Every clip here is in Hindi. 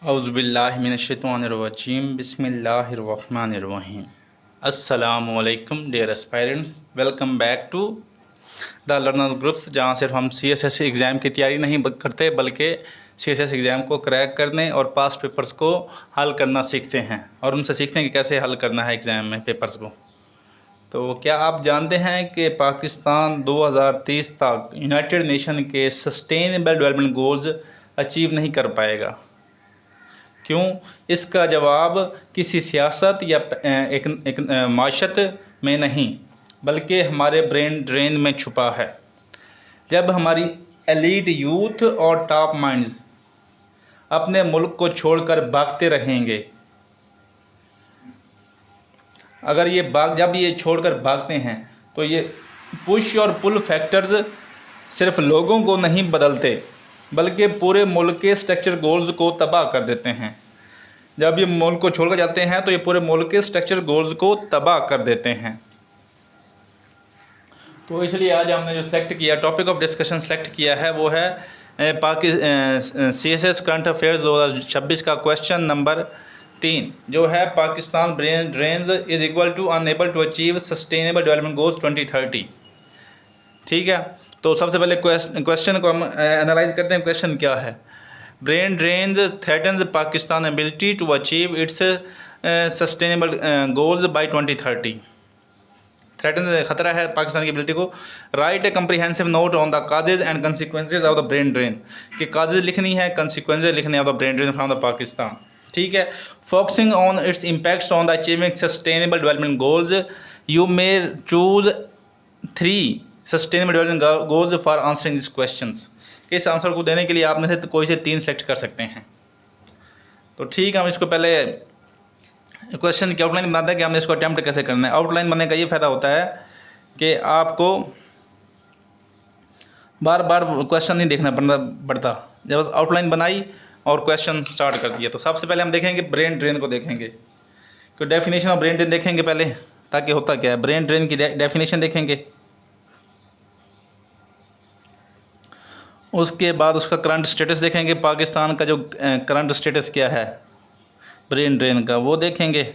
औज़ुबिल्लाहिमिनश्शैतानिर्रजीम बिस्मिल्लाहिर्रहमानिर्रहीम। अस्सलामु अलैकुम dear aspirants, welcome back to the learner groups, जहाँ सिर्फ हम CSS एग्ज़ाम की तैयारी नहीं करते बल्कि CSS एग्ज़ाम को क्रैक करने और पास पेपर्स को हल करना सीखते हैं और उनसे सीखते हैं कि कैसे हल करना है एग्ज़ाम में पेपर्स को। तो क्या आप जानते हैं कि पाकिस्तान 2030 तक यूनाइटेड नेशन के सस्टेनेबल डेवलपमेंट गोल्स अचीव नहीं कर पाएगा? क्यों? इसका जवाब किसी सियासत या एक माशत में नहीं बल्कि हमारे ब्रेन ड्रेन में छुपा है। जब हमारी एलीट यूथ और टॉप माइंड्स अपने मुल्क को छोड़कर भागते रहेंगे, अगर जब ये छोड़कर भागते हैं तो ये पुश और पुल फैक्टर्स सिर्फ लोगों को नहीं बदलते बल्कि पूरे मुल्क के स्ट्रक्चर गोल्स को तबाह कर देते हैं। जब ये मुल्क को छोड़कर जाते हैं तो ये पूरे मुल्क के स्ट्रक्चर गोल्स को तबाह कर देते हैं। तो इसलिए आज हमने जो सेलेक्ट किया, टॉपिक ऑफ डिस्कशन सेलेक्ट किया है, वो है CSS करंट अफेयर्स 2026 का क्वेश्चन नंबर 3, जो है Pakistan brain drains is equal to unable to achieve sustainable development goals 2030। ठीक है, तो सबसे पहले क्वेश्चन को हम एनालाइज करते हैं। क्वेश्चन क्या है? Brain drains threatens Pakistan ability to achieve its sustainable goals by 2030। Threaten खतरा है पाकिस्तान की एबिलिटी को। Write a comprehensive note on the causes and consequences of the brain drain, कि काजेज लिखनी है, कंसिक्वेंसेज लिखने of the brain drain from the Pakistan. ठीक है, focusing on its impacts on the achieving sustainable development goals, you may choose 3 sustainable development goals for answering this questions. इस आंसर को देने के लिए आप में से कोई से 3 सेलेक्ट कर सकते हैं। तो ठीक है, हम इसको पहले क्वेश्चन की आउटलाइन बनाते हैं कि हमने इसको अटैम्प्ट कैसे करना है। आउटलाइन बनने का ये फ़ायदा होता है कि आपको बार बार क्वेश्चन नहीं देखना पड़ता। जब आउटलाइन बनाई और क्वेश्चन स्टार्ट कर दिया, तो सबसे पहले हम देखेंगे ब्रेन ड्रेन को देखेंगे। तो डेफिनेशन ऑफ ब्रेन ड्रेन देखेंगे पहले, ताकि होता क्या है। ब्रेन ड्रेन की डेफिनेशन देखेंगे, उसके बाद उसका करंट स्टेटस देखेंगे, पाकिस्तान का जो करंट स्टेटस क्या है ब्रेन ड्रेन का, वो देखेंगे।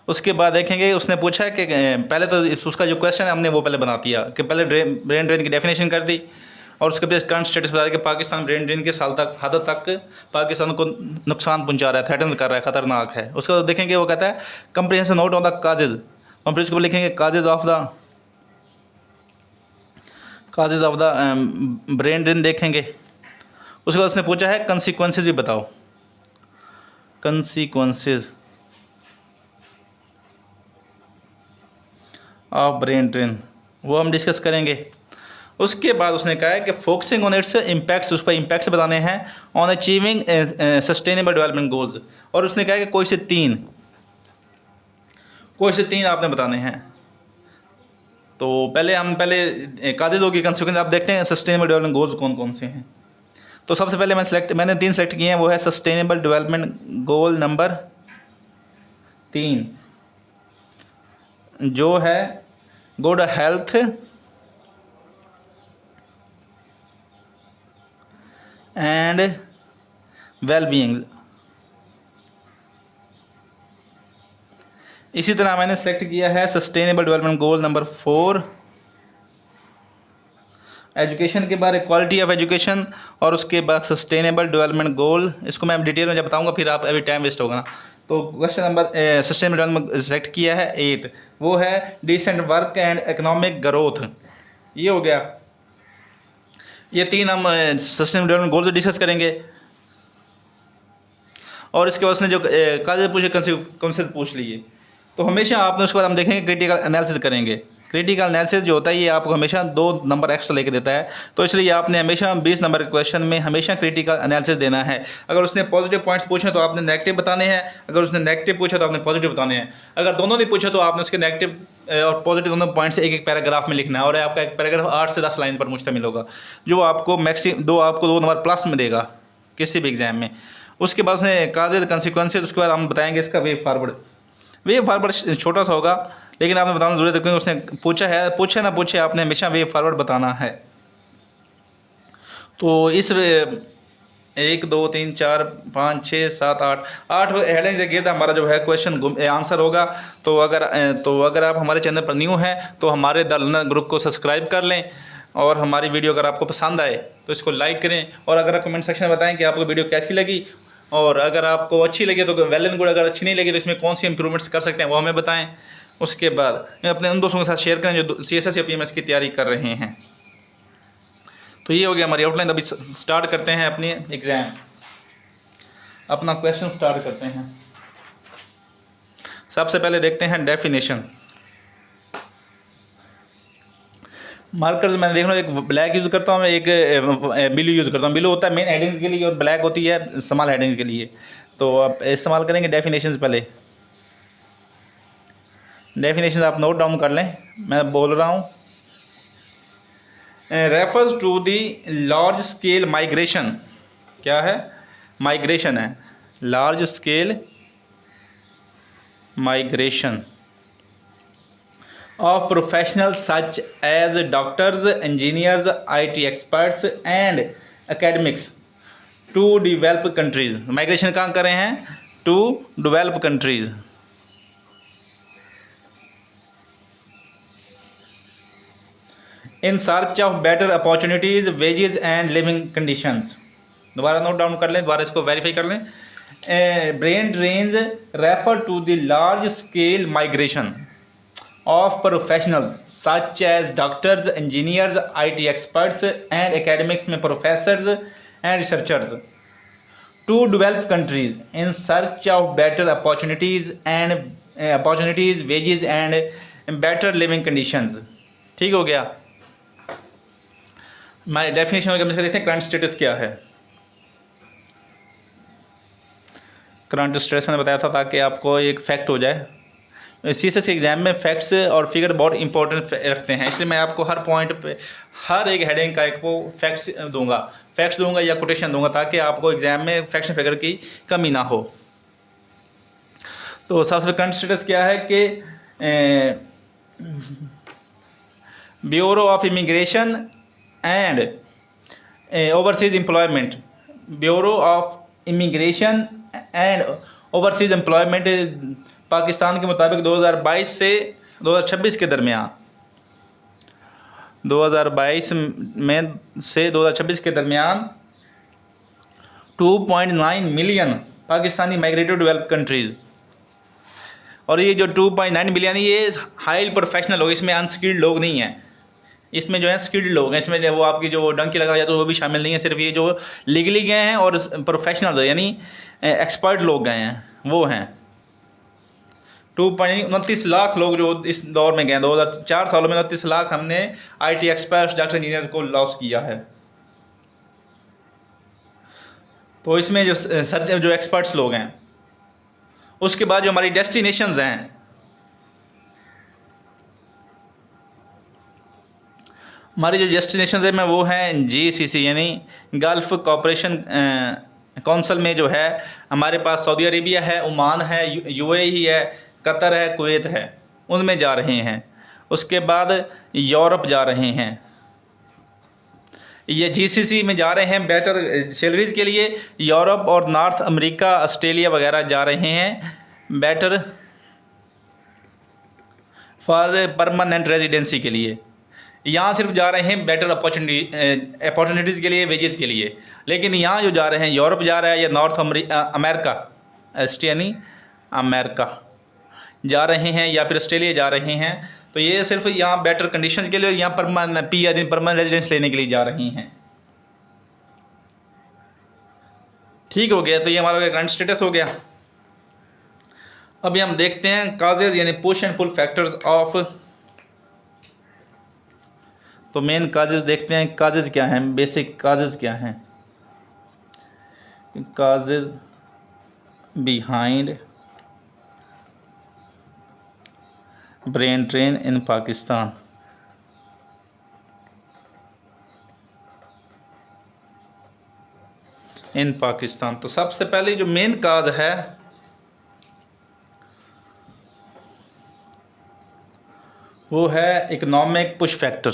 उसके बाद देखेंगे, उसने पूछा है कि पहले तो उसका जो क्वेश्चन है हमने वो पहले बना दिया कि पहले ब्रेन ड्रेन की डेफिनेशन कर दी और उसके बाद करंट स्टेटस बता दिया कि पाकिस्तान ब्रेन ड्रेन के हद तक पाकिस्तान को नुकसान पहुंचा रहा है, थ्रेटन कर रहा है, ख़तरनाक है। उसके बाद देखेंगे, वो कहता है comprehensive note on the causes, और फिर उसके बाद लिखेंगे causes of the brain drain देखेंगे। उसके बाद उसने पूछा है कंसिक्वेंसेज भी बताओ, कंसिक्वेंसेज ऑफ ब्रेन ड्रेन, वो हम डिस्कस करेंगे। उसके बाद उसने कहा है कि फोकसिंग ऑन इट्स इम्पैक्ट्स, उस पर इम्पैक्ट्स बताने हैं on achieving sustainable development goals, और उसने कहा है कि कोई से तीन आपने बताने हैं। तो पहले काजेज़ की कंसिक्वेंस आप देखते हैं सस्टेनेबल डेवलपमेंट गोल्स कौन कौन से हैं। तो सबसे पहले मैंने 3 सेलेक्ट किए हैं, वो है सस्टेनेबल डेवलपमेंट गोल नंबर 3, जो है गुड हेल्थ एंड वेलबीइंग। इसी तरह मैंने सेलेक्ट किया है sustainable development goal number 4, education के बारे, क्वालिटी ऑफ एजुकेशन, और उसके बाद सस्टेनेबल डेवलपमेंट गोल, इसको मैं डिटेल में जब बताऊंगा फिर आप अभी टाइम वेस्ट होगा ना। तो question number sustainable development select किया है 8, वो है decent work and economic growth. ये हो गया, ये 3 हम सस्टेनेबल डेवलपमेंट गोल डिस्कस करेंगे। और इसके बाद उसने जो काजेज पूछे, कंसेप्ट पूछ लिए, तो हमेशा आपने उसके बाद हम देखेंगे क्रिटिकल एनालिसिस करेंगे। क्रिटिकल एनालिसिस जो होता है ये आपको हमेशा 2 नंबर एक्स्ट्रा लेके देता है, तो इसलिए आपने हमेशा 20 नंबर के क्वेश्चन में हमेशा क्रिटिकल एनालिसिस देना है। अगर उसने पॉजिटिव पॉइंट्स पूछे तो आपने नेगेटिव बताने हैं, अगर उसने नेगेटिव पूछा तो आपने पॉजिटिव बताने हैं। अगर दोनों नहीं पूछा तो आपने उसके नेगेटिव और पॉजिटिव दोनों पॉइंट्स एक पैराग्राफ में लिखना है, और आपका एक पैराग्राफ 8 से 10 लाइन पर मुश्तमिल होगा, जो आपको मैक्सिमम 2 नंबर प्लस में देगा किसी भी एग्जाम में। उसके बाद उसने काजेज कंसिक्वेंसेज, उसके बाद हम बताएंगे इसका वे फॉरवर्ड छोटा सा होगा, लेकिन आपने बताना जरूरत है क्योंकि उसने पूछा है, पूछे ना पूछे आपने हमेशा वे फॉरवर्ड बताना है। तो इस 1 2 3 4 5 6 7 8 8 हेडिंग से गिरता हमारा जो है क्वेश्चन आंसर होगा। तो अगर आप हमारे चैनल पर न्यू हैं तो हमारे द लर्नर ग्रुप को सब्सक्राइब कर लें, और हमारी वीडियो अगर आपको पसंद आए तो इसको लाइक करें, और अगर आप कमेंट सेक्शन में बताएं कि आपको वीडियो कैसी लगी, और अगर आपको अच्छी लगी तो वेल एंड गुड, अगर अच्छी नहीं लगी तो इसमें कौन सी इंप्रूवमेंट्स कर सकते हैं वो हमें बताएं। उसके बाद अपने उन दोस्तों के साथ शेयर करें जो CSS या PMS की तैयारी कर रहे हैं। तो ये हो गया हमारी आउटलाइन। अभी स्टार्ट करते हैं अपनी एग्ज़ाम, अपना क्वेश्चन स्टार्ट करते हैं। सबसे पहले देखते हैं डेफिनेशन। मार्कर्स मैंने देख लो, एक ब्लैक यूज़ करता हूँ, एक ब्लू यूज़ करता हूँ। ब्लू होता है मेन हेडिंग्स के लिए और ब्लैक होती है स्मॉल हेडिंग्स के लिए। तो आप इस्तेमाल करेंगे डेफिनेशन। पहले डेफिनेशन आप नोट डाउन कर लें, मैं बोल रहा हूँ। Refers to the large scale migration, क्या है? माइग्रेशन है, large scale migration of professionals such as doctors, engineers, IT experts and academics to developed countries. Migration कहाँ कर रहे हैं? To developed countries. In search of better opportunities, wages and living conditions. दोबारा नोट डाउन कर लें, दोबारा इसको वेरीफाई कर लें। Brain drains refer to the large scale migration of professionals such as doctors, engineers, IT experts and academics में professors and researchers to developed countries in search of better opportunities, wages and better living conditions. ठीक हो गया? मैं डेफिनेशन में देखते हैं करंट स्टेटस क्या है। करंट स्टेटस मैंने बताया था ताकि आपको एक फैक्ट हो जाए। CSS एग्ज़ाम में फैक्ट्स और फिगर बहुत इंपॉर्टेंट रखते हैं, इसलिए मैं आपको हर पॉइंट पे हर एक हेडिंग का एक वो फैक्ट्स दूंगा या कोटेशन दूंगा, ताकि आपको एग्ज़ाम में फैक्ट्स फिगर की कमी ना हो। तो सबसे करंट स्टेटस क्या है कि bureau of immigration and overseas employment, bureau of immigration and overseas employment Pakistan के मुताबिक 2022 से 2026 के दरमियान, 2022 में से 2026 के दरमियान 2.9 million Pakistani migrated developed countries. और ये जो 2.9 मिलियन ये हाई प्रोफेशनल लोग, इसमें अनस्किल्ड लोग नहीं हैं, इसमें जो है स्किल्ड लोग हैं। इसमें वो आपकी जो डंकी लगा जाता है वो भी शामिल नहीं है, सिर्फ ये जो लीगली गए हैं और प्रोफेशनल यानी एक्सपर्ट लोग गए हैं वो हैं। 2.29 लाख लोग जो इस दौर में गए, 2004 सालों में 29 लाख हमने IT एक्सपर्ट्स, डॉक्टर, इंजीनियर को लॉस किया है। तो इसमें जो एक्सपर्ट्स लोग हैं, उसके बाद जो हमारी डेस्टिनेशंस हैं, हमारी जो डेस्टिनेशंस है में वो हैं GCC यानी गल्फ़ कॉपरेशन काउंसिल में जो है हमारे पास सऊदी अरेबिया है, ओमान है, UAE है, कतर है, कुवैत है, उनमें जा रहे हैं। उसके बाद यूरोप जा रहे हैं, ये GCC में जा रहे हैं बेटर सैलरीज़ के लिए। यूरोप और नॉर्थ अमेरिका, ऑस्ट्रेलिया वगैरह जा रहे हैं बेटर फॉर परमानेंट रेजिडेंसी के लिए। यहाँ सिर्फ जा रहे हैं बेटर अपॉर्चुनिटीज़ के लिए, वेजेस के लिए। लेकिन यहाँ जो जा रहे हैं, यूरोप जा रहा है या नॉर्थ अमेरिका, यानी अमेरिका जा रहे हैं या फिर ऑस्ट्रेलिया जा रहे हैं, तो ये सिर्फ यहाँ बेटर कंडीशंस के लिए, यहाँ परमानेंट रेजिडेंस लेने के लिए जा रही हैं। ठीक हो गया? तो ये हमारा करंट स्टेटस हो गया। अभी हम देखते हैं काजेज यानी push and pull factors of. तो मेन काजेज देखते हैं, काजेज क्या हैं, बेसिक काजेज क्या हैं। Causes behind brain drain in Pakistan. तो सबसे पहले जो मेन काज है वो है इकोनॉमिक पुश फैक्टर।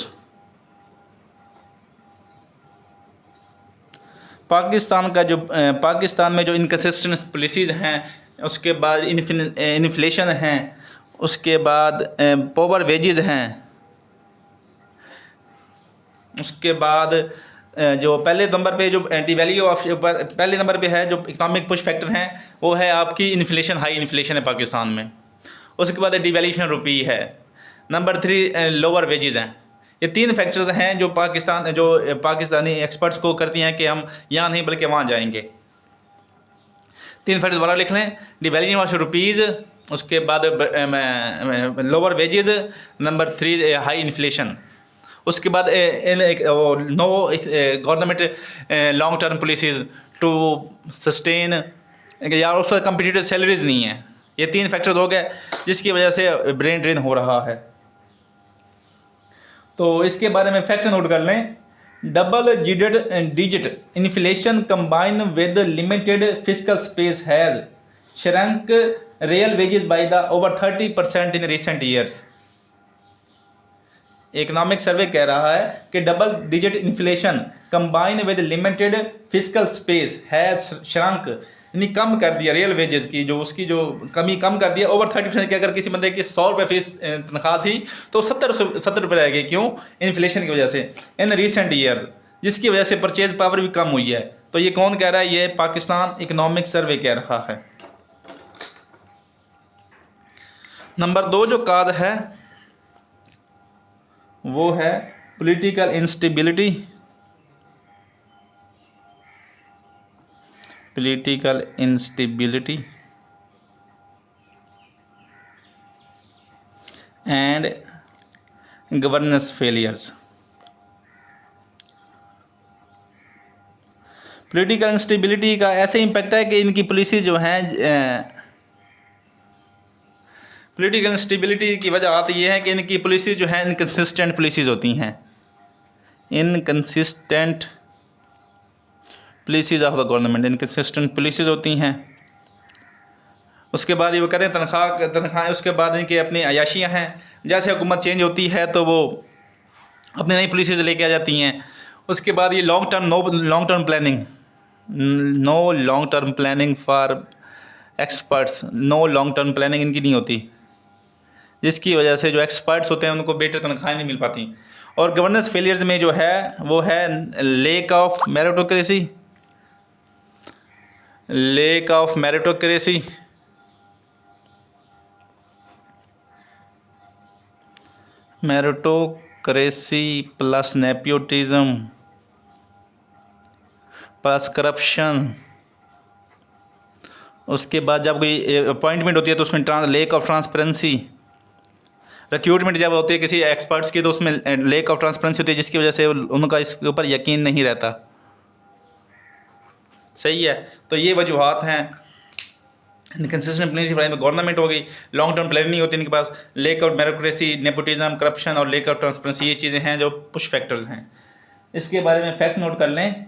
पाकिस्तान का जो पाकिस्तान में जो इनकन्सिस्टेंट पॉलिसीज़ हैं, उसके बाद इन्फ्लेशन हैं, उसके बाद पोवर वेजेस हैं, उसके बाद जो पहले नंबर पे जो डिवैल्यू ऑफ पहले नंबर पे है जो इकोनॉमिक पुश फैक्टर हैं वो है आपकी इन्फ्लेशन, हाई इन्फ्लेशन है पाकिस्तान में। उसके बाद डिवैल्यूएशन रुपी है। नंबर 3 लोअर वेजेस हैं। ये 3 फैक्टर्स हैं जो पाकिस्तानी एक्सपर्ट्स को करती हैं कि हम यहाँ नहीं बल्कि वहाँ जाएंगे। 3 फैक्टर दोबारा लिख लें, डिवैल्यूएशन ऑफ रुपीज़, उसके बाद lower wages, number 3 high inflation. उसके बाद no government long term policies to sustain, यार उस पर कम्पिटिटिव सैलरीज नहीं है। ये 3 फैक्टर्स हो गए जिसकी वजह से ब्रेन ड्रेन हो रहा है। तो इसके बारे में फैक्ट नोट कर लें, double digit inflation combine with limited fiscal space has shrunk real wages by the over 30% in recent years. Economic survey कह रहा है कि double digit inflation combine with limited fiscal space has shrunk, यानी कम कर दिया रियल वेजेस की, जो उसकी जो कमी कम कर दिया ओवर 30%। कि अगर किसी बंदे की 100 रुपये फीस तनख्वाह थी तो 70 रुपये रह गई। क्यों? इन्फ्लेशन की वजह से इन रिसेंट ईयर्स, जिसकी वजह से परचेज पावर भी कम हुई है। तो ये कौन कह रहा है? ये पाकिस्तान इकोनॉमिक सर्वे कह रहा है। नंबर 2 जो काज है वो है political instability. Political instability and governance failures. Political instability का ऐसे इम्पैक्ट है कि इनकी पॉलिसी जो हैं, पॉलिटिकल इंस्टेबिलिटी की वजह आती ये है कि इनकी पॉलिसी जो है इनकन्सिस्टेंट पॉलिसीज़ होती हैं, inconsistent policies of the government, inconsistent policies होती हैं। उसके बाद ये वो कहते हैं तनख्वाहें, उसके बाद इनकी अपनी अयाशियाँ हैं। जैसे हुकूमत चेंज होती है तो वो अपनी नई पॉलिसीज़ लेके आ जाती हैं। उसके बाद ये long term planning, no long term planning for experts, no long term planning इनकी नहीं होती, जिसकी वजह से जो एक्सपर्ट्स होते हैं उनको बेटर तनख्वाहें नहीं मिल पाती। और गवर्नेंस फेलियर्स में जो है वो है lake of meritocracy, lake of meritocracy, meritocracy plus nepotism plus corruption. उसके बाद जब कोई अपॉइंटमेंट होती है तो उसमें लेक ऑफ ट्रांसपेरेंसी, रिक्रूटमेंट जब होती है किसी एक्सपर्ट्स की तो उसमें लेक ऑफ ट्रांसपेरेंसी होती है, जिसकी वजह से उनका इसके ऊपर यकीन नहीं रहता। सही है। तो ये वजूहत हैं। इनकन्सिस्टेंट पॉलिसी में गवर्नमेंट हो गई, लॉन्ग टर्म प्लानिंग नहीं होती इनके पास, lack of meritocracy, nepotism, corruption और लेक ऑफ ट्रांसपेरेंसी, ये चीज़ें हैं जो पुश फैक्टर्स हैं। इसके बारे में फैक्ट नोट कर लें,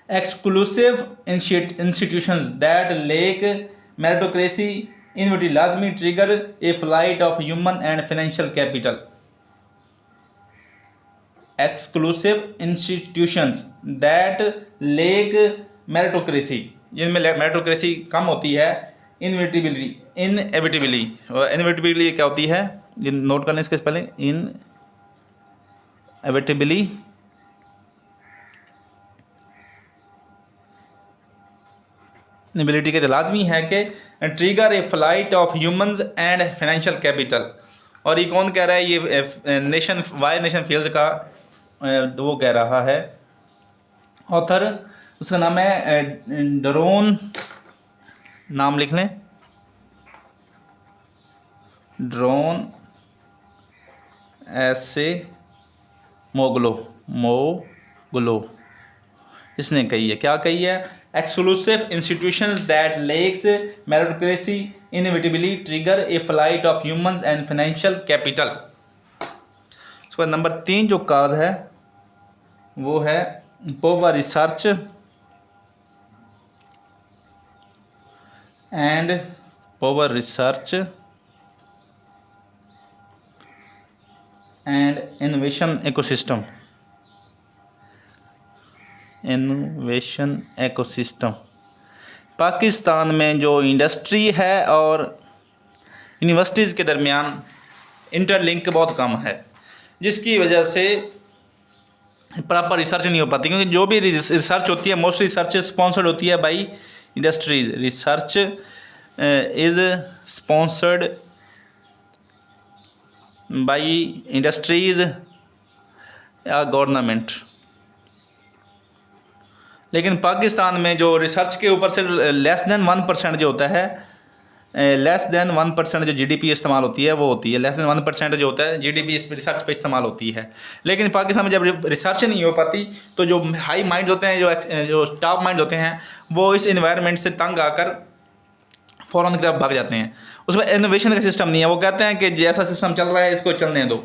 exclusive institutions that lack meritocracy inevitably लाजमी trigger a flight of human and financial capital. Exclusive institutions that lack meritocracy, जिनमें मेरिटोक्रेसी कम होती है, इनएविटेबली क्या होती है, ये नोट करने इसके पहले, इनएविटेबली एबिलिटी के लाजमी है कि trigger a flight of humans and financial capital. और ये कौन कह रहा है? ये नेशन फील्ड का वो कह रहा है, ऑथर उसका नाम है ड्रोन, नाम लिख लें, ड्रोन ऐसे मोगलो इसने कही है। क्या कही है? Exclusive institutions that lacks meritocracy inevitably trigger a flight of humans and financial capital. उसके बाद नंबर 3 जो काज है वो है poor research and innovation ecosystem. Innovation ecosystem. Pakistan में जो इंडस्ट्री है और यूनिवर्सिटीज़ के दरमियान इंटरलिंक बहुत कम है, जिसकी वजह से प्रॉपर रिसर्च नहीं हो पाती, क्योंकि जो भी रिसर्च होती है मोस्टली रिसर्च स्पॉन्सर्ड होती है by industries. Research is sponsored by industries या गवर्नमेंट। लेकिन पाकिस्तान में जो रिसर्च के ऊपर से लेस देन 1% जो होता है, लेस देन 1% जो जीडीपी इस्तेमाल होती है वो होती है, लेस देन 1% जो होता है जीडीपी इस रिसर्च पे इस्तेमाल होती है। लेकिन पाकिस्तान में जब रिसर्च नहीं हो पाती तो जो हाई माइंड होते हैं, जो टॉप माइंड होते हैं, वो इस इन्वायरमेंट से तंग आकर फ़ौरन की तरफ भाग जाते हैं। उसमें इनोवेशन का सिस्टम नहीं है। वो कहते हैं कि जैसा सिस्टम चल रहा है इसको चलने दो,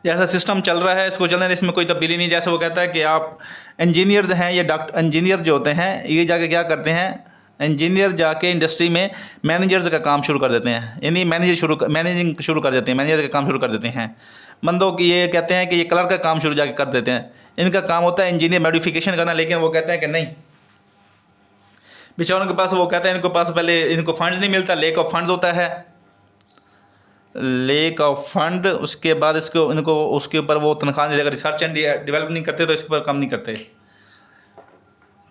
जैसा सिस्टम चल रहा है इसको चलने दो, इसमें कोई तब्दीली नहीं। जैसे वो कहता है कि आप इंजीनियर्स हैं, ये डॉक्टर इंजीनियर जो होते हैं ये जाके क्या करते हैं, इंजीनियर जाके इंडस्ट्री में मैनेजर्स का काम शुरू कर देते हैं, यानी मैनेजिंग शुरू कर देते हैं, मैनेजर का काम शुरू कर देते हैं। बंदों की ये कहते हैं कि ये कलर का काम शुरू जाके कर देते हैं, इनका काम होता है इंजीनियर मॉडिफिकेशन करना। लेकिन वो कहते हैं कि नहीं, बेचारों के पास, वो कहते हैं इनको पास पहले इनको फंड्स नहीं मिलता, लेक ऑफ फंड्स होता है, लेक ऑफ फंड। उसके बाद इनको उसके ऊपर वो तनख्वाह नहीं देगा, रिसर्च एंड डेवलप नहीं करते तो इसके ऊपर काम नहीं करते।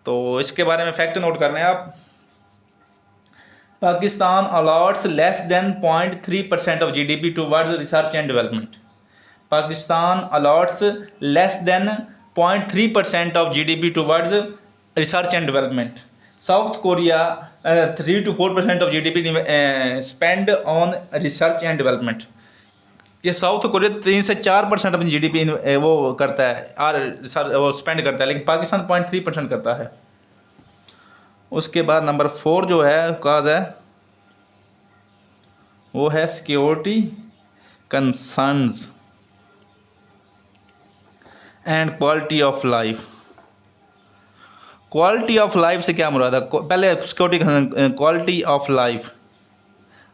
तो इसके बारे में फैक्ट नोट करना है आप। Pakistan a lots less than 0.3% of GDP towards research and development. Pakistan a lots less than 0.3% of GDP towards research and development. South Korea 3 to 4% of GDP spend on research and development. ये साउथ कोरिया 3 से 4% अपनी जीडीपी वो करता है और रिसर्च वो स्पेंड करता है, लेकिन पाकिस्तान 0.3% करता है। उसके बाद नंबर 4 जो है काज है वो है security concerns and quality of life. Quality of life से क्या मुराद है? पहले सिक्योरिटी क्वालिटी ऑफ लाइफ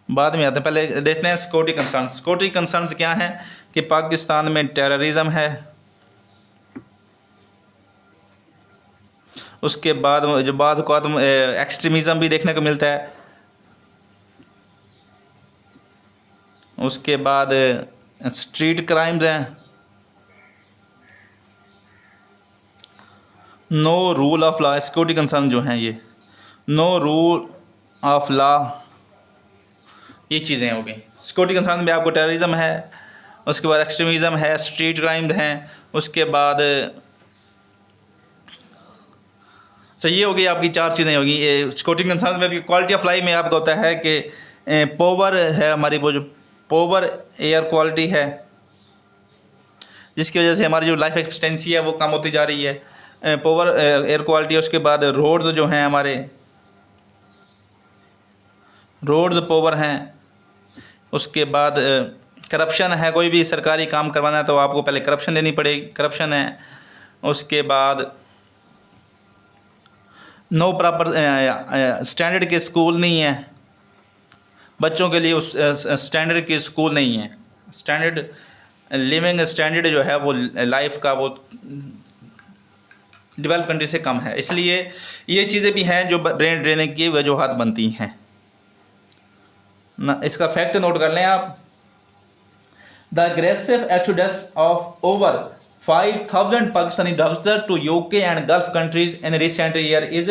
बाद में आते हैं, पहले देखते हैं सिक्योरिटी कंसर्न्स। सिक्योरिटी कंसर्न्स क्या है कि पाकिस्तान में टेररिज्म है, उसके बाद जो बाद एक्सट्रीमिज़म भी देखने को मिलता है, उसके बाद स्ट्रीट क्राइम्स हैं, no rule of law. Security concern जो हैं ये नो रूल ऑफ लॉ, ये चीज़ें हो गई सिक्योरिटी कंसर्न में। आपको टेररिज्म है, उसके बाद एक्सट्रीमिज़म है, स्ट्रीट क्राइम्स हैं, उसके बाद तो ये हो गई आपकी 4 चीज़ें होगी। सिक्योरिटी कंसर्न में क्वालिटी ऑफ लाइफ में आपका होता है कि पोवर है हमारी, वो जो पोवर एयर क्वालिटी है, जिसकी वजह से हमारी जो लाइफ एक्सपेक्टेंसी है वो कम होती जा रही है, पोवर एयर क्वालिटी। उसके बाद रोड्स जो हैं हमारे, रोड्स पोवर हैं। उसके बाद करप्शन है, कोई भी सरकारी काम करवाना है तो आपको पहले करप्शन देनी पड़ेगी, करप्शन है। उसके बाद नो प्रॉपर स्टैंडर्ड के स्कूल नहीं है, बच्चों के लिए उस स्टैंडर्ड के स्कूल नहीं है, स्टैंडर्ड लिविंग स्टैंडर्ड जो है वो लाइफ का वो डेवलप कंट्री से कम है। इसलिए ये चीज़ें भी हैं जो ब्रेन ड्रेनिंग की वजूहात बनती हैं ना। इसका फैक्ट नोट कर लें आप। The aggressive exodus of over 5,000 Pakistani doctors to UK and Gulf countries in recent year is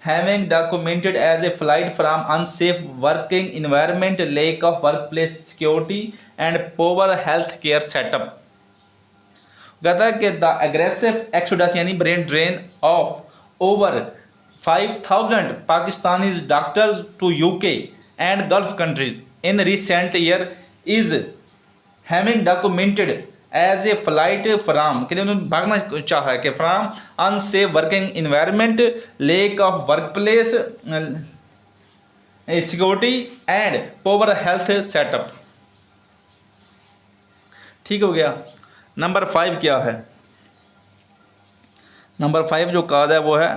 having documented as a flight from unsafe working environment, lack of workplace security and poor health care setup। कहता है कि द अग्रेसिव एक्सोडस यानी brain drain of over 5,000 Pakistani doctors to UK and Gulf countries in recent year is having documented as a flight from, कि उन्होंने भागना चाहा है कि from unsafe working environment, lack of work place security and poor health setup. ठीक हो गया। नंबर 5 क्या है? नंबर 5 जो काज है वो है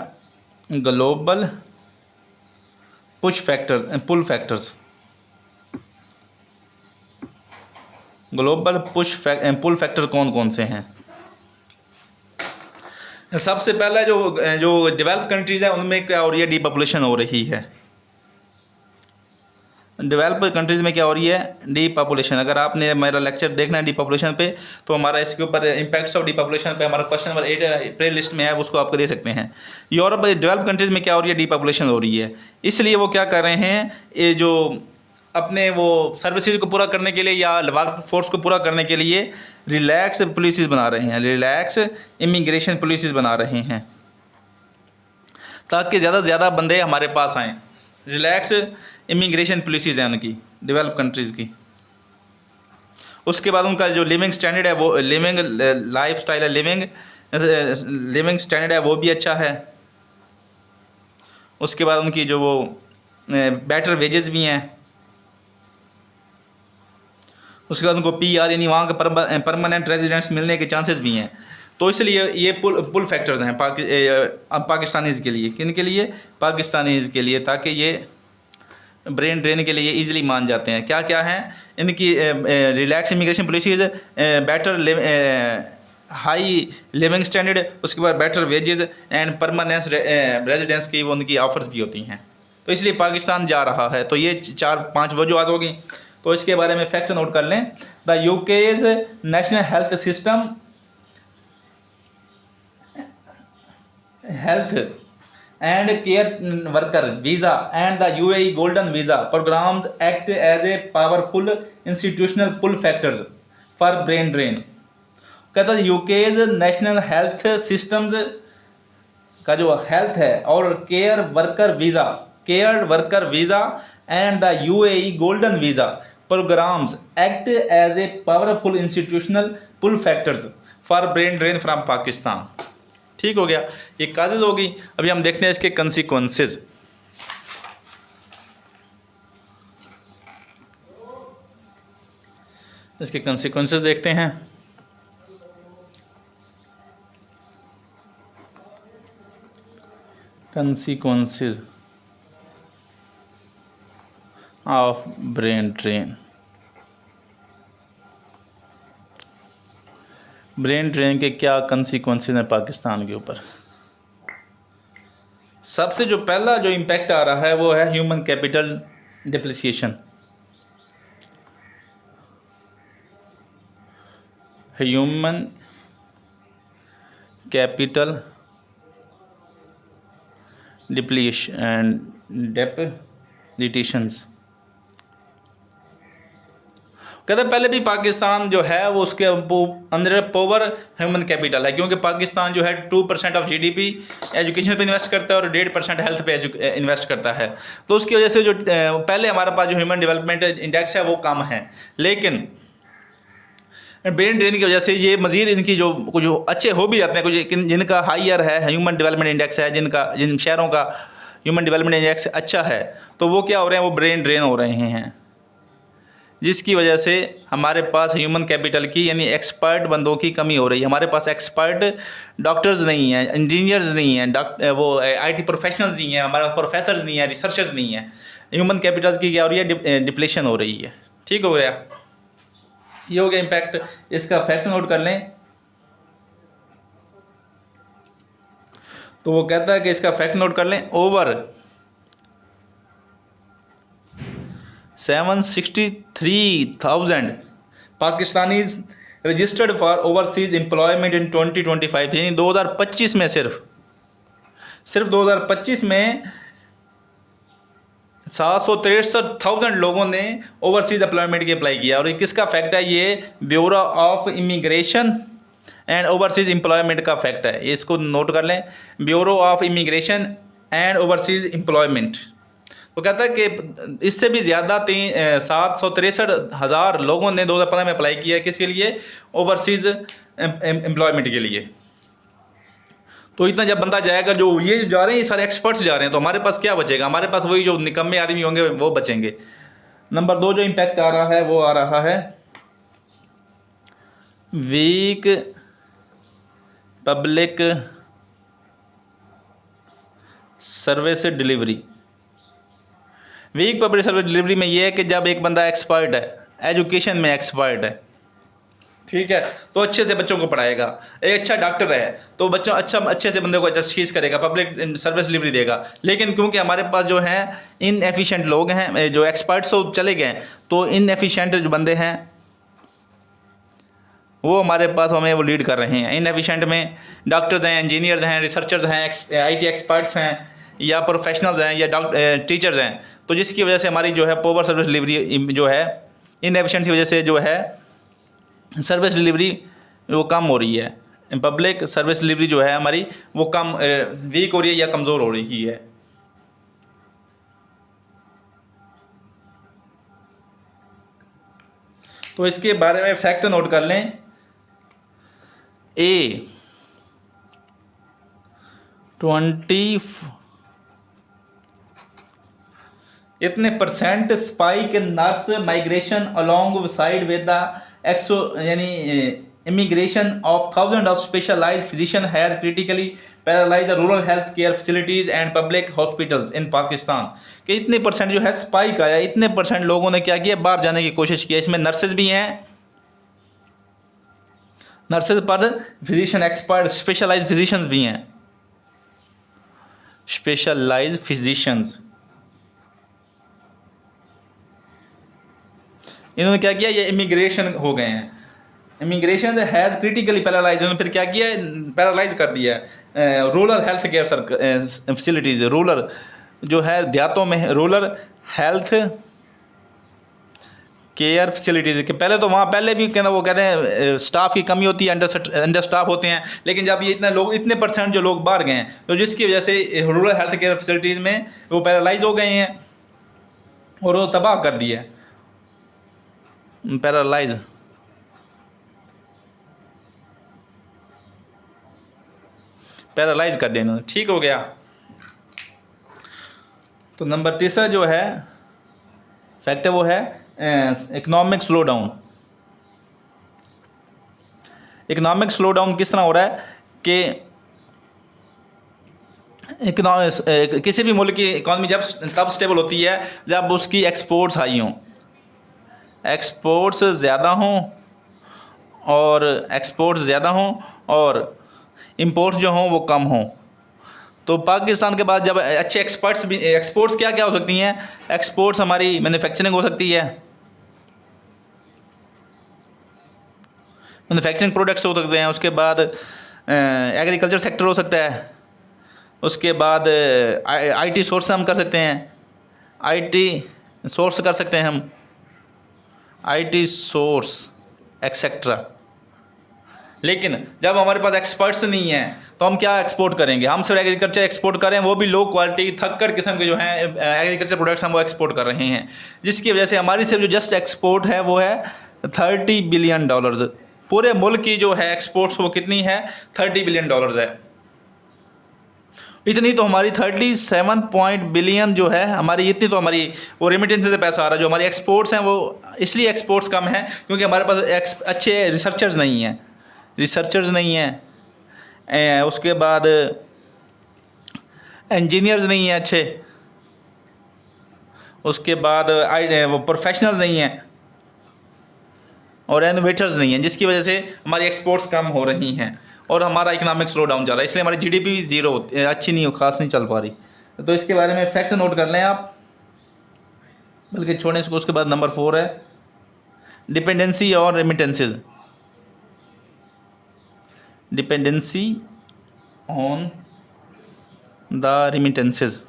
global push factor, pull factors. Global pull factor कौन कौन से हैं? सबसे पहला जो जो डेवलप कंट्रीज़ हैं उनमें क्या हो रही है, डीपॉपुलेशन हो रही है। डेवलप कंट्रीज़ में क्या हो रही है, डीपॉपुलेशन। अगर आपने मेरा लेक्चर देखना है डीपॉपुलेशन पे, तो हमारा इसके ऊपर इम्पैक्ट्स ऑफ डीपॉपुलेशन पे हमारा क्वेश्चन नंबर 8 प्ले लिस्ट में है, उसको आपको दे सकते हैं। यूरोप डेवलप कंट्रीज़ में क्या हो रही है, डीपॉपुलेशन हो रही है। इसलिए वो क्या कर रहे हैं, ये जो अपने वो सर्विसेज को पूरा करने के लिए या वर्क फोर्स को पूरा करने के लिए रिलैक्स पॉलिसीज़ बना रहे हैं, रिलैक्स इमिग्रेशन पॉलिसीज़ बना रहे हैं, ताकि ज़्यादा से ज़्यादा बंदे हमारे पास आएँ। रिलैक्स इमिग्रेशन पॉलिसीज़ हैं उनकी, डेवलप कंट्रीज़ की। उसके बाद उनका जो लिविंग स्टैंडर्ड है, वो लिविंग लाइफ स्टाइल है, लिविंग स्टैंडर्ड है, वो भी अच्छा है। उसके बाद उनकी जो वो बेटर वेजेस भी हैं। उसके बाद उनको PR यानी वहाँ का परमानेंट रेजिडेंट्स मिलने के चांसेस भी हैं। तो इसलिए ये पुल फैक्टर्स हैं पाकिस्तानीज़ के लिए। किन के लिए, पाकिस्तानीज़ के लिए, ताकि ये ब्रेन ड्रेन के लिए इजीली मान जाते हैं। क्या क्या हैं इनकी, relax immigration policies, better high living standard, उसके बाद better wages and permanent residence की वो उनकी ऑफर्स भी होती हैं। तो इसलिए पाकिस्तान जा रहा है। तो ये 4-5 वजूहत होगी। तो इसके बारे में फैक्ट नोट कर लें। The UK's national health system health and care worker visa and the UAE golden visa programmes act as a powerful institutional pull factors for brain drain. कहता है यूकेज नेशनल हेल्थ सिस्टम्स का जो हेल्थ है और care worker visa and the UAE golden visa programmes act as a powerful institutional pull factors for brain drain from Pakistan. ठीक हो गया, ये काजेज होगी। अभी हम देखते हैं इसके कंसिक्वेंसेस। इसके कंसिक्वेंसेस देखते हैं। Consequences of brain drain. Brain drain के क्या कंसिक्वेंसेस हैं पाकिस्तान के ऊपर। सबसे जो पहला जो इम्पैक्ट आ रहा है वो है human capital depreciation. Human capital depletions. कहते हैं पहले भी पाकिस्तान जो है वो उसके अंदर पोवर ह्यूमन कैपिटल है, क्योंकि पाकिस्तान जो है 2% ऑफ GDP एजुकेशन पे इन्वेस्ट करता है और 1.5% हेल्थ पे इन्वेस्ट करता है। तो उसकी वजह से जो पहले हमारे पास जो ह्यूमन डेवलपमेंट इंडेक्स है वो कम है। लेकिन ब्रेन ड्रेन की वजह से ये मज़ीद इनकी जो अच्छे हो भी जाते हैं, कुछ जिनका हाइयर है ह्यूमन डेवलपमेंट इंडेक्स है, जिन शहरों का ह्यूमन डेवलपमेंट इंडेक्स अच्छा है, तो वो क्या हो रहे हैं, वो ब्रेन ड्रेन हो रहे हैं। जिसकी वजह से हमारे पास ह्यूमन कैपिटल की यानी एक्सपर्ट बंदों की कमी हो रही है। हमारे पास एक्सपर्ट डॉक्टर्स नहीं हैं, इंजीनियर्स नहीं हैं, वो IT प्रोफेशनल्स नहीं हैं, हमारा प्रोफेसर्स नहीं है, रिसर्चर्स नहीं हैं। ह्यूमन कैपिटल की क्या हो रही है, डिप्लेशन हो रही है। ठीक हो गया, ये हो गया इम्पैक्ट। इसका फैक्ट नोट कर लें। तो वो कहता है कि इसका फैक्ट नोट कर लें, over 763,000 Pakistanis registered for overseas employment in 2025। यानी 2025 में सिर्फ 2025 में 763,000 लोगों ने ओवरसीज एम्प्लॉयमेंट की अप्लाई किया। और ये किसका फैक्ट है, ये bureau of immigration and overseas employment का फैक्ट है। इसको नोट कर लें, bureau of immigration and overseas employment. वो कहता है कि इससे भी ज़्यादा 763,000 लोगों ने 2015 में अप्लाई किया। किसके लिए, ओवरसीज़ एम्प्लॉयमेंट के लिए। तो इतना जब बंदा जाएगा, जो ये जा रहे हैं, ये सारे एक्सपर्ट्स जा रहे हैं, तो हमारे पास क्या बचेगा, हमारे पास वही जो निकम्मे आदमी होंगे वो बचेंगे। नंबर 2 जो इम्पैक्ट आ रहा है वो आ रहा है weak public service delivery. Weak public service delivery में ये है कि जब एक बंदा एक्सपर्ट है, एजुकेशन में एक्सपर्ट है, ठीक है, तो अच्छे से बच्चों को पढ़ाएगा। एक अच्छा डॉक्टर है तो बच्चों अच्छे से बंदे को जस्टिस करेगा, पब्लिक सर्विस डिलीवरी देगा। लेकिन क्योंकि हमारे पास जो है इनएफिशिएंट लोग हैं, जो एक्सपर्ट्स हो चले गए, तो इनएफिशिएंट जो बंदे हैं वो हमारे पास हमें वो लीड कर रहे हैं। इनएफिशिएंट में डॉक्टर्स हैं, इंजीनियर्स हैं, रिसर्चर्स हैं, आईटी एक्सपर्ट्स हैं, या प्रोफेशनल्स हैं, या टीचर्स हैं। तो जिसकी वजह से हमारी जो है पोवर सर्विस डिलीवरी जो है इनएफिशिएंट की वजह से जो है सर्विस डिलीवरी वो कम हो रही है। पब्लिक सर्विस डिलीवरी जो है हमारी वो कम वीक हो रही है या कमज़ोर हो रही है। तो इसके बारे में फैक्ट नोट कर लें। ए 20 इतने percent spike nurse migration alongside with the एक्सो यानी immigration of thousand of specialised physician has critically paralyse the rural health care facilities and public hospitals in Pakistan. कि इतने परसेंट जो है स्पाइक आया, इतने परसेंट लोगों ने क्या किया, बाहर जाने की कोशिश की। इसमें नर्सेज भी हैं, नर्सेज पर फिजिशियन एक्सपर्ट स्पेशलाइज्ड फिजिशियंस भी हैं, स्पेशलाइज्ड फिजिशियंस। इन्होंने क्या किया, ये इमिग्रेशन हो गए हैं। इमिग्रेशन हैज़ क्रिटिकली पैरालाइज, इन्होंने फिर क्या किया, पैरालाइज कर दिया rural health care facilities. Rural जो है देहातों में रूरल हेल्थ केयर फैसिलिटीज़ के पहले तो वहाँ पहले भी कहना वो कहते हैं स्टाफ की कमी होती है, अंडर स्टाफ होते हैं। लेकिन जब ये इतने परसेंट जो लोग बाहर गए हैं, तो जिसकी वजह से रूरल हेल्थ केयर फैसिलिटीज़ में वो पैरालाइज हो गए हैं और वो तबाह कर दिया, पैरालाइज। पैरालाइज कर देना, ठीक हो गया। तो नंबर तीसरा जो है फैक्ट है वो है economic slow down. Economic slow down किस तरह हो रहा है कि किसी भी मुल्क की इकॉनमी तब स्टेबल होती है जब उसकी एक्सपोर्ट्स हाई हों, एक्सपोर्ट्स ज़्यादा हों और इंपोर्ट्स जो हों वो कम हों। तो पाकिस्तान के बाद जब अच्छे एक्सपोर्ट्स क्या क्या हो सकती हैं, एक्सपोर्ट्स हमारी मैन्युफैक्चरिंग हो सकती है, मैन्युफैक्चरिंग प्रोडक्ट्स हो सकते हैं। उसके बाद एग्रीकल्चर सेक्टर हो सकता है। उसके बाद आईटी सोर्स हम कर सकते हैं, आईटी सोर्स कर सकते हैं हम, आईटी सोर्स एक्सेट्रा। लेकिन जब हमारे पास एक्सपर्ट्स नहीं हैं तो हम क्या एक्सपोर्ट करेंगे, हम सिर्फ एग्रीकल्चर एक्सपोर्ट करें, वो भी लो क्वालिटी थक्कर किस्म के जो हैं एग्रीकल्चर प्रोडक्ट्स हम वो एक्सपोर्ट कर रहे हैं, जिसकी वजह से हमारी सिर्फ जो जस्ट एक्सपोर्ट है वो है $30 बिलियन। पूरे मुल्क की जो है एक्सपोर्ट्स वो कितनी है, $30 बिलियन है। इतनी तो हमारी 37 बिलियन जो है हमारी, इतनी तो हमारी वो रेमिटेंस से पैसा आ रहा है। जो हमारी एक्सपोर्ट्स हैं वो इसलिए एक्सपोर्ट्स कम हैं क्योंकि हमारे पास अच्छे रिसर्चर्स नहीं हैं, उसके बाद इंजीनियर्स नहीं हैं अच्छे, उसके बाद वो प्रोफेशनल्स नहीं हैं और इनोवेटर्स नहीं हैं, जिसकी वजह से हमारी एक्सपोर्ट्स कम हो रही हैं और हमारा इकोनॉमिक स्लो डाउन जा रहा है। इसलिए हमारी जीडीपी ज़ीरो अच्छी नहीं हो, खास नहीं चल पा रही। तो इसके बारे में फैक्ट नोट कर लें आप, बल्कि छोड़ें इसको। उसके बाद नंबर 4 है डिपेंडेंसी और remittances. Dependency on the remittances,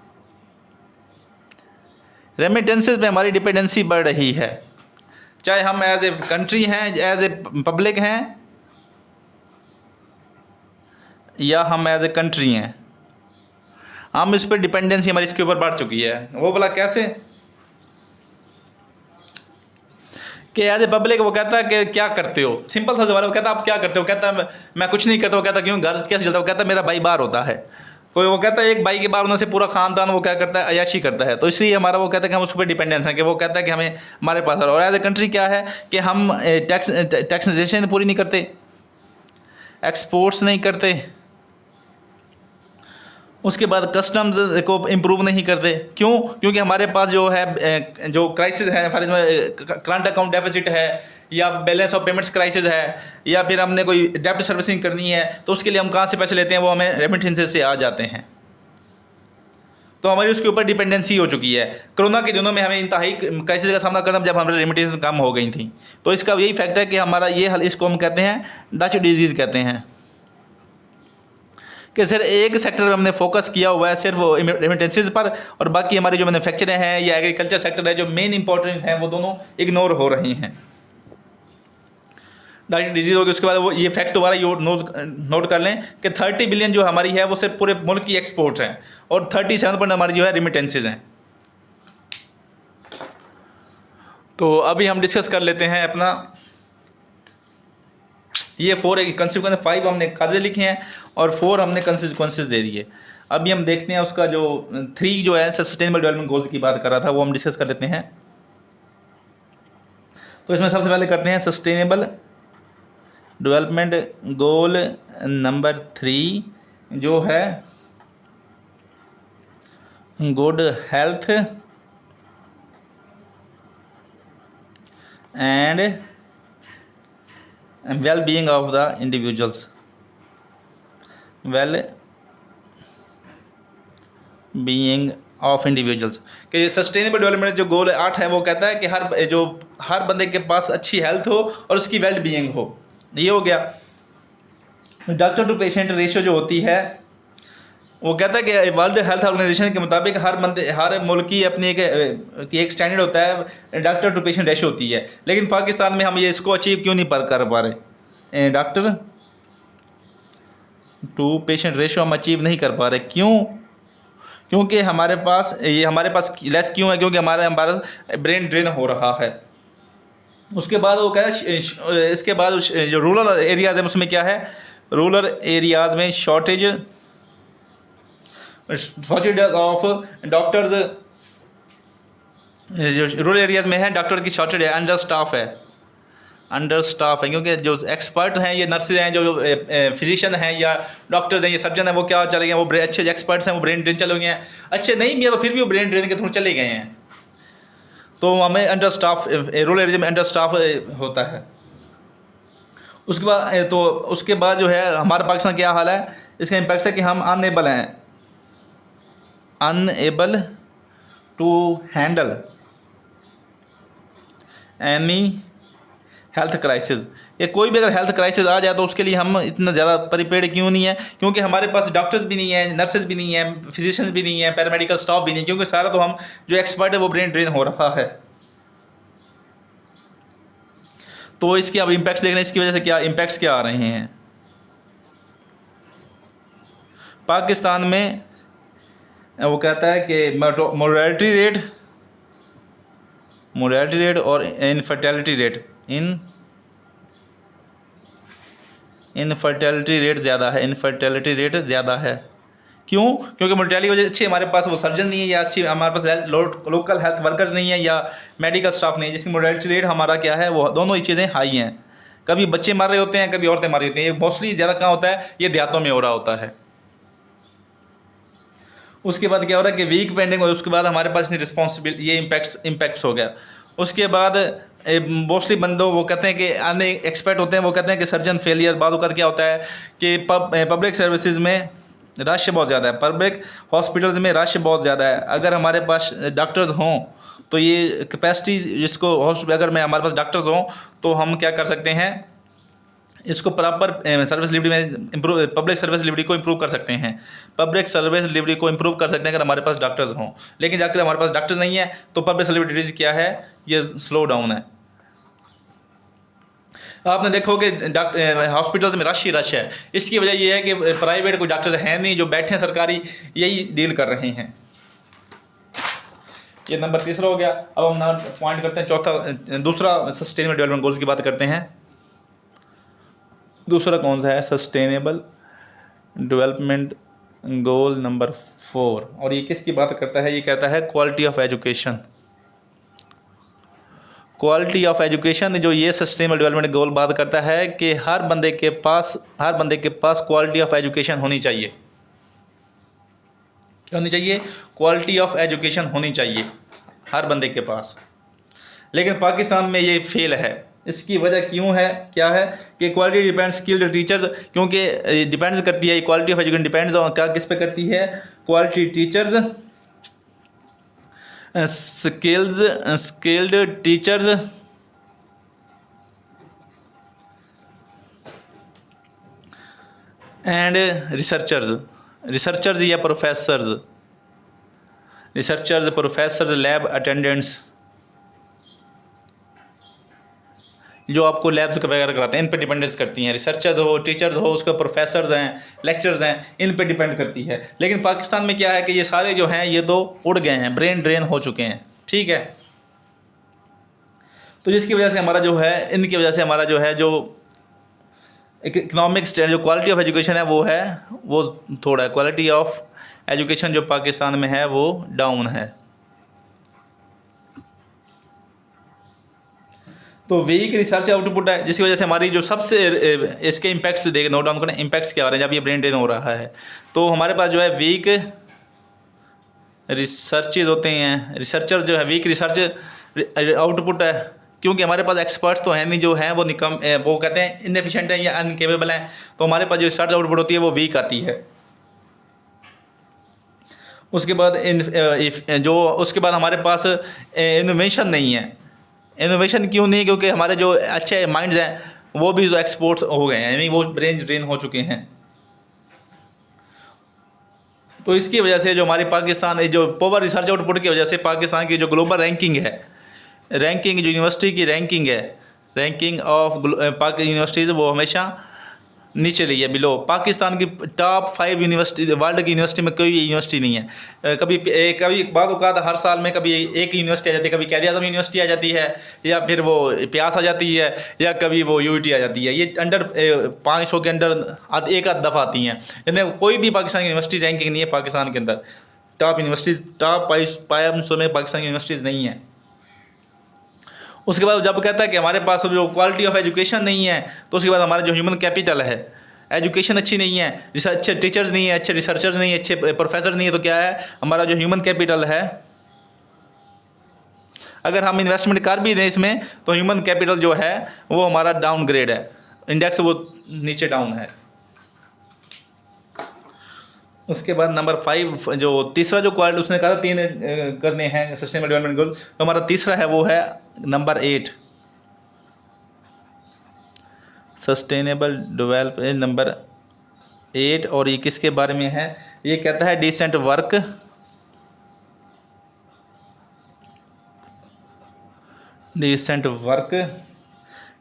remittances पे हमारी डिपेंडेंसी बढ़ रही है, चाहे हम एज ए कंट्री हैं, एज ए पब्लिक हैं, या हम एज ए कंट्री हैं, हम इस पर डिपेंडेंसी हमारी इसके ऊपर बढ़ चुकी है। वो बोला कैसे कि एज ए पब्लिक वो कहता है कि क्या करते हो, सिंपल सा सवाल। वो कहता है आप क्या करते हो, कहता है मैं कुछ नहीं करता। वो कहता है क्यों, घर कैसे चलता है, वो कहता है मेरा भाई बाहर होता है। तो वो कहता है एक भाई के बाहर होने से पूरा ख़ानदान वो क्या करता है, अयाशी करता है। तो इसलिए हमारा वो कहता है कि हम उस पर डिपेंडेंस हैं, कि वो कहता है कि हमें हमारे पास। और एज ए कंट्री क्या है कि हम टैक्सेशन पूरी नहीं करते, एक्सपोर्ट्स नहीं करते, उसके बाद कस्टम्स को इम्प्रूव नहीं करते। क्यों? क्योंकि हमारे पास जो है जो क्राइसिस है, for example current account deficit है, या बैलेंस ऑफ पेमेंट्स क्राइसिस है, या फिर हमने कोई डेप्ट सर्विसिंग करनी है, तो उसके लिए हम कहाँ से पैसे लेते हैं, वो हमें रेमिटेंसेस से आ जाते हैं। तो हमारी उसके ऊपर डिपेंडेंसी हो चुकी है। कोरोना के दिनों में हमें इंतहाई क्राइसिस का सामना करना जब हमारी रेमिटेंस कम हो गई थी। तो इसका यही फैक्ट है कि हमारा ये हल, इसको हम कहते हैं डच डिजीज़ कहते हैं, कि सिर्फ एक सेक्टर में हमने फोकस किया हुआ है सिर्फ रेमिटेंसेस पर, और बाकी हमारी जो मैन्युफैक्चरिंग है या एग्रीकल्चर सेक्टर है जो मेन इंपॉर्टेंट है वो दोनों इग्नोर हो रही हैं। डायरेक्ट डिजीज़ होगी, उसके बाद वो ये फैक्ट दोबारा नोट कर लें कि 30 बिलियन जो हमारी है वो सिर्फ पूरे मुल्क की एक्सपोर्ट्स हैं, और 37% हमारी जो है रेमिटेंसेज हैं। तो अभी हम डिस्कस कर लेते हैं अपना ये 4 कंसिक्वेंस, 5 हमने काजे लिखे हैं और 4 हमने कंसिक्वेंसेज दे दिए। अभी हम देखते हैं उसका जो 3 जो है सस्टेनेबल डेवलपमेंट गोल्स की बात कर रहा था वो हम डिस्कस कर लेते हैं। तो इसमें सबसे पहले करते हैं सस्टेनेबल डेवलपमेंट गोल नंबर 3 जो है good health and well being of the individuals, well being of individuals. कि सस्टेनेबल डेवलपमेंट जो गोल 8 है वो कहता है कि हर बंदे के पास अच्छी हेल्थ हो और उसकी वेल बीइंग हो। ये हो गया। डॉक्टर टू पेशेंट रेशियो जो होती है वो कहता है कि वर्ल्ड हेल्थ ऑर्गेनाइजेशन के मुताबिक हर मुल्क की अपनी एक स्टैंडर्ड होता है, डॉक्टर टू पेशेंट रेशियो होती है। लेकिन पाकिस्तान में हम ये इसको अचीव क्यों नहीं कर पा रहे, डॉक्टर टू पेशेंट रेशियो हम अचीव नहीं कर पा रहे। क्यों? क्योंकि हमारे पास लेस क्यों है? क्योंकि हमारा ब्रेन ड्रेन हो रहा है। उसके बाद वो क्या है, इसके बाद जो रूरल एरियाज़ है उसमें क्या है, रूरल एरियाज़ में शॉर्टेज ऑफ डॉक्टर्स, जो रूरल एरियाज़ में है डॉक्टर की शॉर्टेज है, अंडर स्टाफ है क्योंकि जो एक्सपर्ट हैं ये नर्सेज हैं, जो फिजिशियन हैं या डॉक्टर्स हैं, ये सर्जन हैं, वो क्या चले गए, वो अच्छे एक्सपर्ट्स हैं, वो ब्रेन ड्रेन चले गए हैं। अच्छे नहीं भी है तो फिर भी वो ब्रेन ड्रेन के थ्रू चले गए हैं। तो हमें अंडर स्टाफ, रूरल एरिया में अंडर स्टाफ होता है। उसके बाद जो है हमारा पाकिस्तान क्या हाल है, इसका इम्पैक्ट है कि हम unable to handle any health crisis. या कोई भी अगर हेल्थ क्राइसिस आ जाए तो उसके लिए हम इतना ज़्यादा प्रिपेयर्ड क्यों नहीं है? क्योंकि हमारे पास डॉक्टर्स भी नहीं है, नर्सेज भी नहीं है, फिजिशियंस भी नहीं है, पैरामेडिकल स्टाफ भी नहीं है, क्योंकि सारा तो हम जो एक्सपर्ट है वो ब्रेन ड्रेन हो रहा है। तो इसके अब इम्पैक्ट्स देख रहे हैं, इसकी वजह से क्या इम्पैक्ट्स क्या आ रहे हैं। पाकिस्तान में वो कहता है कि मोर्टेलिटी रेट और इनफर्टिलिटी रेट ज़्यादा है। क्यों? क्योंकि मोर्टेलिटी वजह अच्छी हमारे पास वो सर्जन नहीं है, या अच्छी हमारे पास लोकल हेल्थ वर्कर्स नहीं है, या मेडिकल स्टाफ नहीं है, जिसकी मोर्टेलिटी रेट हमारा क्या है, वो दोनों ही चीज़ें हाई हैं। कभी बच्चे मार रहे होते हैं, कभी औरतें मार रही होती हैं। ये मोस्टली ज़्यादा कहाँ होता है, ये देहातों में हो रहा होता है। उसके बाद क्या हो रहा है कि वीक पेंडिंग, और उसके बाद हमारे पास इतनी रिस्पॉन्सिबिलिटी, ये इम्पैक्ट्स हो गया। उसके बाद मोस्टली बंदों वो कहते हैं कि अन्य एक्सपर्ट होते हैं, वो कहते हैं कि सर्जन फेलियर। बाद वक़्त क्या होता है कि पब्लिक सर्विसेज में रश बहुत ज़्यादा है, पब्लिक हॉस्पिटल्स में रश बहुत ज़्यादा है। अगर हमारे पास डॉक्टर्स हों तो ये कैपेसिटी जिसको अगर हमारे पास डॉक्टर्स हों तो हम क्या कर सकते हैं, इसको प्रॉपर सर्विस डिलीवरी में इम्प्रूव, पब्लिक सर्विस डिलीवरी को इम्प्रूव कर सकते हैं। पब्लिक सर्विस डिलीवरी को इम्प्रूव कर सकते हैं अगर हमारे पास डॉक्टर्स हों। लेकिन अगर हमारे पास डॉक्टर्स नहीं है तो पब्लिक सर्विस डिलीवरी क्या है, ये स्लो डाउन है। आपने देखो कि हॉस्पिटल्स में रश ही रश है। इसकी वजह ये है कि प्राइवेट कोई डॉक्टर्स हैं नहीं, जो बैठे हैं सरकारी यही डील कर रहे हैं। ये नंबर 3 हो गया। अब हम पॉइंट करते हैं दूसरा सस्टेनेबल डेवलपमेंट गोल्स की बात करते हैं। दूसरा कौन सा है? Sustainable development goal number 4। और ये किसकी बात करता है? ये कहता है quality of education. Quality of education जो ये सस्टेनेबल डेवलपमेंट गोल बात करता है कि हर बंदे के पास क्वालिटी ऑफ एजुकेशन होनी चाहिए। क्या होनी चाहिए? क्वालिटी ऑफ एजुकेशन होनी चाहिए हर बंदे के पास। लेकिन पाकिस्तान में ये फेल है। इसकी वजह क्यों है, क्या है कि क्वालिटी डिपेंड्स स्किल्ड टीचर्स, क्योंकि डिपेंड्स करती है, क्वालिटी ऑफ एजुकेशन डिपेंड्स क्या किस पे करती है, quality teachers, skilled teachers and researchers या प्रोफेसर्स लैब अटेंडेंट्स जो आपको लैब्स वगैरह कराते हैं, इन पे डिपेंडेंस करती हैं। रिसर्चर्स हो, टीचर्स हो, उसके प्रोफेसर्स हैं, लेक्चर्स हैं, इन पे डिपेंड करती है। लेकिन पाकिस्तान में क्या है कि ये सारे जो हैं ये तो उड़ गए हैं, ब्रेन ड्रेन हो चुके हैं, ठीक है। तो जिसकी वजह से हमारा जो है, इनकी वजह से हमारा जो है जो इकोनॉमिक जो क्वालिटी ऑफ एजुकेशन है वो थोड़ा है, क्वालिटी ऑफ एजुकेशन जो पाकिस्तान में है वो डाउन है। तो वीक रिसर्च आउटपुट है, जिसकी वजह से हमारी जो सबसे इसके इम्पैक्ट्स देख नोट डाउन करें, इम्पैक्ट्स क्या हो रहे हैं जब ये ब्रेन ड्रेन हो रहा है। तो हमारे पास जो है वीक रिसर्चेज होते हैं, रिसर्चर जो है वीक रिसर्च आउटपुट है, क्योंकि हमारे पास एक्सपर्ट्स तो हैं नहीं, जो हैं वो वो कहते हैं इनएफिशिएंट हैं या अनकेपेबल हैं। तो हमारे पास जो रिसर्च आउटपुट होती है वो वीक आती है। उसके बाद उसके बाद हमारे पास इनोवेशन नहीं है। इनोवेशन क्यों नहीं है, क्योंकि हमारे जो अच्छे माइंड्स हैं वो भी तो एक्सपोर्ट्स हो गए हैं, यानी वो ब्रेन ड्रेन हो चुके हैं। तो इसकी वजह से जो हमारी पाकिस्तान जो पोवर रिसर्च आउटपुट की वजह से पाकिस्तान की जो ग्लोबल रैंकिंग है, रैंकिंग जो यूनिवर्सिटी की रैंकिंग है, रैंकिंग ऑफ पाक यूनिवर्सिटीज़, वो हमेशा नीचे रही है, बिलो। पाकिस्तान की टॉप 5 यूनिवर्सिटी वर्ल्ड की यूनिवर्सिटी में कोई यूनिवर्सिटी नहीं है। कभी बाज़ औक़ात हर साल में कभी एक यूनिवर्सिटी आ जाती है, कभी क़ायद आज़म यूनिवर्सिटी आ जाती है, या फिर वो प्यास आ जाती है, या कभी वो यूईटी आ जाती है। ये अंडर 500 के अंडर एक आध दफ़ा आती हैं, इनमें कोई भी पाकिस्तान की यूनिवर्सिटी रैंकिंग नहीं है। पाकिस्तान के अंदर टॉप यूनिवर्सिटीज़, टॉप 500 में पाकिस्तान की यूनिवर्सिटीज़ नहीं हैं। उसके बाद जब कहता है कि हमारे पास जो क्वालिटी ऑफ एजुकेशन नहीं है, तो उसके बाद हमारा जो ह्यूमन कैपिटल है, एजुकेशन अच्छी नहीं है, अच्छे टीचर्स नहीं है, अच्छे रिसर्चर्स नहीं है, अच्छे प्रोफेसर नहीं है, तो क्या है हमारा जो ह्यूमन कैपिटल है, अगर हम इन्वेस्टमेंट कर भी दें इसमें, तो ह्यूमन कैपिटल जो है वो हमारा डाउन ग्रेड है, इंडेक्स वो नीचे डाउन है। उसके बाद नंबर 5 जो तीसरा जो क्वालिटी उसने कहा था 3 करने हैं सस्टेनेबल डेवलपमेंट गोल, तो हमारा तीसरा है वो है नंबर 8 सस्टेनेबल डेवलपमेंट नंबर 8। और ये किसके बारे में है, ये कहता है decent work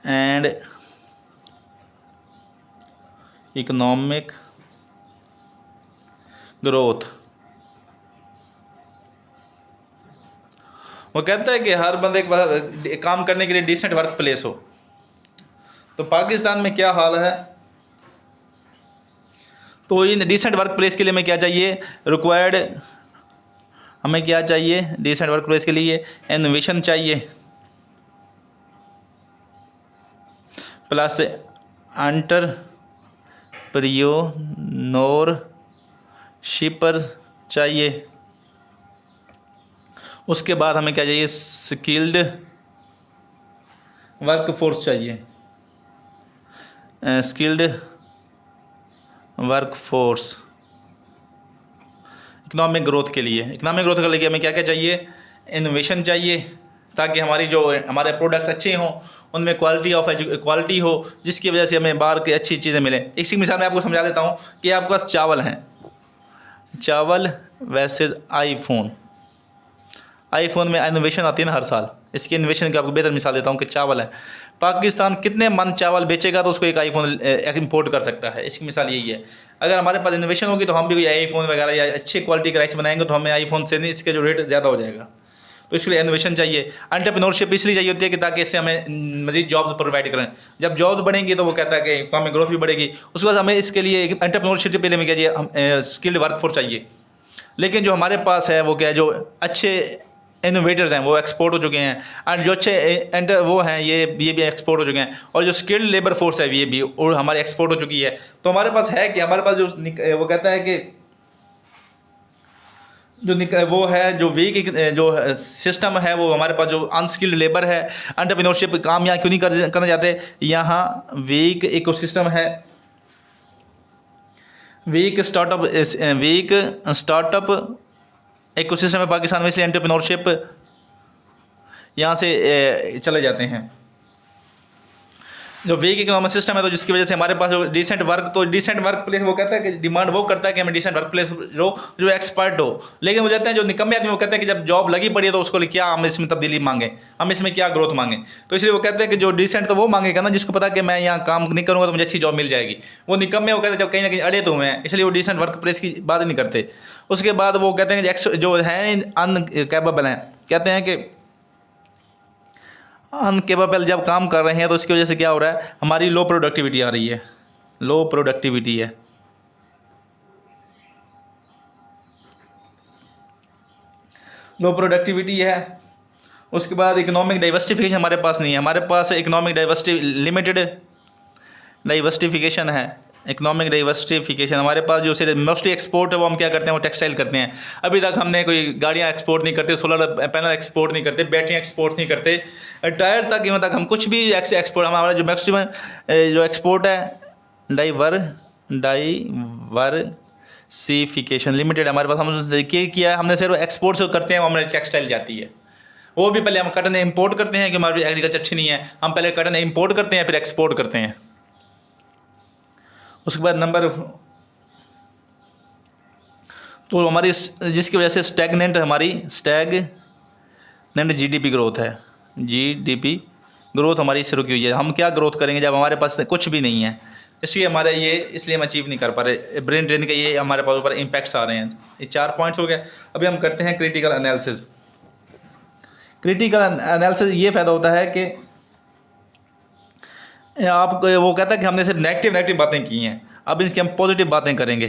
and economic growth. वो कहता है कि हर बंदे के पास काम करने के लिए डिसेंट वर्क प्लेस हो। तो पाकिस्तान में क्या हाल है, तो इन डिसेंट वर्क प्लेस के लिए हमें क्या चाहिए, रिक्वायर्ड हमें क्या चाहिए, डिसेंट वर्क प्लेस के लिए इनोवेशन चाहिए, प्लस एंटरप्रेन्योरशिपर चाहिए। उसके बाद हमें क्या चाहिए, स्किल्ड वर्क फोर्स चाहिए, skilled work force economic growth के लिए। इकोनॉमिक ग्रोथ के लिए हमें क्या क्या चाहिए, इनोवेशन चाहिए, ताकि हमारी जो हमारे प्रोडक्ट्स अच्छे हों, उनमें क्वालिटी हो, जिसकी वजह से हमें बाहर की अच्छी चीज़ें मिलें। इसी मिसाल मैं आपको समझा देता हूँ कि आपके पास चावल हैं, चावल वैसे आईफोन में इनोवेशन आती है ना हर साल। इसकी इनोवेशन की आपको बेहतर मिसाल देता हूँ कि चावल है, पाकिस्तान कितने मन चावल बेचेगा तो उसको एक आईफोन इंपोर्ट कर सकता है। इसकी मिसाल यही है, अगर हमारे पास इनोवेशन होगी तो हम भी कोई आईफोन वगैरह या अच्छे क्वालिटी का राइस बनाएंगे तो हमें आईफोन से नहीं, इसके जो रेट ज़्यादा हो जाएगा। तो इसके लिए इनोवेशन चाहिए। एंटरप्रेन्योरशिप इसलिए चाहिए होती है कि ताकि इससे हमें मज़ीद जॉब्स प्रोवाइड करें। जब जॉब्स बढ़ेंगी तो वो कहता है कि इकोनॉमिक ग्रोथ भी बढ़ेगी। उसके बाद हमें इसके लिए एंटरप्रेन्योरशिप के लिए हमें क्या चाहिए, स्किल्ड वर्कफोर्स चाहिए। लेकिन जो हमारे पास है वो क्या है, जो अच्छे इनोवेटर्स हैं वो एक्सपोर्ट हो चुके हैं, और जो अच्छे वो हैं ये भी एक्सपोर्ट हो चुके हैं, और जो स्किल्ड लेबर फोर्स है ये भी और हमारी एक्सपोर्ट हो चुकी है। तो हमारे पास है कि हमारे पास जो वो कहता है कि वो है जो वीक जो सिस्टम है, वो हमारे पास जो अनस्किल्ड लेबर है, एंटरप्रेन्योरशिप काम यहाँ क्यों नहीं करना चाहते, यहाँ वीक इकोसिस्टम है, वीक स्टार्टअप इकोसिस्टम है पाकिस्तान में, इसलिए एंटरप्रेन्योरशिप यहाँ से चले जाते हैं। जो वीक इकोनॉमिक सिस्टम है, तो जिसकी वजह से हमारे पास जो डिसेंट वर्क, तो डिसेंट वर्क प्लेस वो कहता है कि डिमांड वो करता है कि हमें डिसेंट वर्क प्लेस जो एक्सपर्ट हो, लेकिन वो कहते हैं जो निकम्मे आदमी वो कहते हैं कि जब जॉब लगी पड़ी है तो उसको क्या हम इसमें तब्दीली मांगे, हम इसमें क्या ग्रोथ मांगे, तो इसलिए वो कहते हैं कि जो डिसेंट तो वो मांगेगा ना जिसको पता कि मैं यहाँ काम नहीं करूँगा तो मुझे अच्छी जॉब मिल जाएगी। वो निकम्मे वो कहते हैं जब कहीं ना कहीं अड़े तो हुए हैं, इसलिए वो डिसेंट वर्क प्लेस की बात नहीं करते। उसके बाद वो कहते हैं कि जो है अनकेपेबल हैं, कहते हैं कि अनकेपेबल जब काम कर रहे हैं तो इसकी वजह से क्या हो रहा है, हमारी लो प्रोडक्टिविटी आ रही है, लो प्रोडक्टिविटी है। लो प्रोडक्टिविटी है। उसके बाद इकोनॉमिक डाइवर्सिफिकेशन हमारे पास नहीं है, हमारे पास इकोनॉमिक लिमिटेड डाइवर्सिफिकेशन है। इकोनॉमिक डाइवर्सिफिकेशन हमारे पास जो सिर्फ मोस्टली एक्सपोर्ट है वो हम क्या करते हैं, वो टेक्सटाइल करते हैं। अभी तक हमने कोई गाड़ियाँ एक्सपोर्ट नहीं करते, सोलर पैनल एक्सपोर्ट नहीं करते, बैटरियाँ एक्सपोर्ट नहीं करते, टायर्स तक यहाँ तक हम कुछ भी एक्सपोर्ट, हमारा जो मैक्सिमम जो एक्सपोर्ट है डाइवर्सिफिकेशन लिमिटेड हमारे पास। हम किया हमने सिर्फ एक्सपोर्ट से करते हैं, वो हमारी टेक्सटाइल जाती है। वो भी पहले हम कटन इम्पोर्ट करते हैं कि हमारी एग्रीकल्चर अच्छी नहीं है, हम पहले कटन इम्पोर्ट करते हैं फिर एक्सपोर्ट करते हैं। उसके बाद नंबर, तो हमारी जिसकी वजह से स्टैगनेंट जीडीपी ग्रोथ है, जीडीपी ग्रोथ हमारी इससे रुकी हुई है। हम क्या ग्रोथ करेंगे जब हमारे पास कुछ भी नहीं है, इसलिए हम अचीव नहीं कर पा रहे। ब्रेन ड्रेन के ये हमारे पास ऊपर इम्पैक्ट्स आ रहे हैं। ये 4 पॉइंट्स हो गए। अभी हम करते हैं क्रिटिकल एनालिसिस। क्रिटिकल एनालिसिस ये फ़ायदा होता है कि आप वो कहता है कि हमने सिर्फ नेगेटिव बातें की हैं, अब इसकी हम पॉजिटिव बातें करेंगे।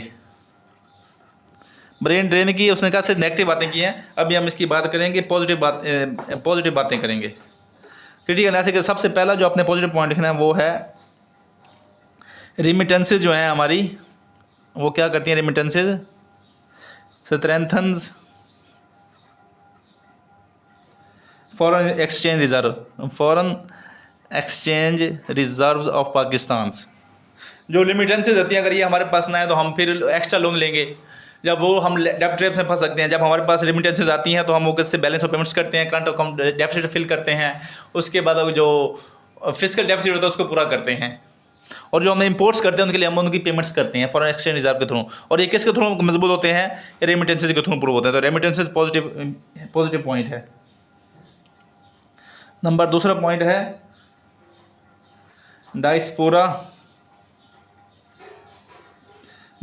ब्रेन ड्रेन की उसने कहा सिर्फ नेगेटिव बातें की हैं, अभी हम इसकी बात करेंगे पॉजिटिव बातें करेंगे। क्रिटिकल एनालिसिस का सबसे पहला जो अपने पॉजिटिव पॉइंट लिखना है वो है रिमिटेंसेज जो हैं हमारी, वो क्या करती हैं, remittances strengthens foreign exchange reserve of Pakistan. जो लिमिटेंसेज होती हैं अगर ये हमारे पास ना है तो हम फिर एक्स्ट्रा लोन लेंगे, जब वो हम डेब्ट ट्रैप में फंस सकते हैं। जब हमारे पास रिमिटेंसेज आती हैं तो हम वो किससे बैलेंस ऑफ पेमेंट्स करते हैं, करंट अकाउंट डेफिसिट फिल करते हैं, उसके बाद जो फिजिकल डेफिसिट होता है उसको पूरा करते हैं, और जो हमने इंपोर्ट्स करते हैं उनके लिए हम उनकी पेमेंट्स करते हैं फॉरेन एक्सचेंज रिजर्व के थ्रू। और ये किसके थ्रू मजबूत होते हैं, रेमिटेंसेज के थ्रू प्रूव होते हैं। तो रेमिटेंसेज पॉजिटिव पॉइंट है। नंबर दूसरा पॉइंट है डायस्पोरा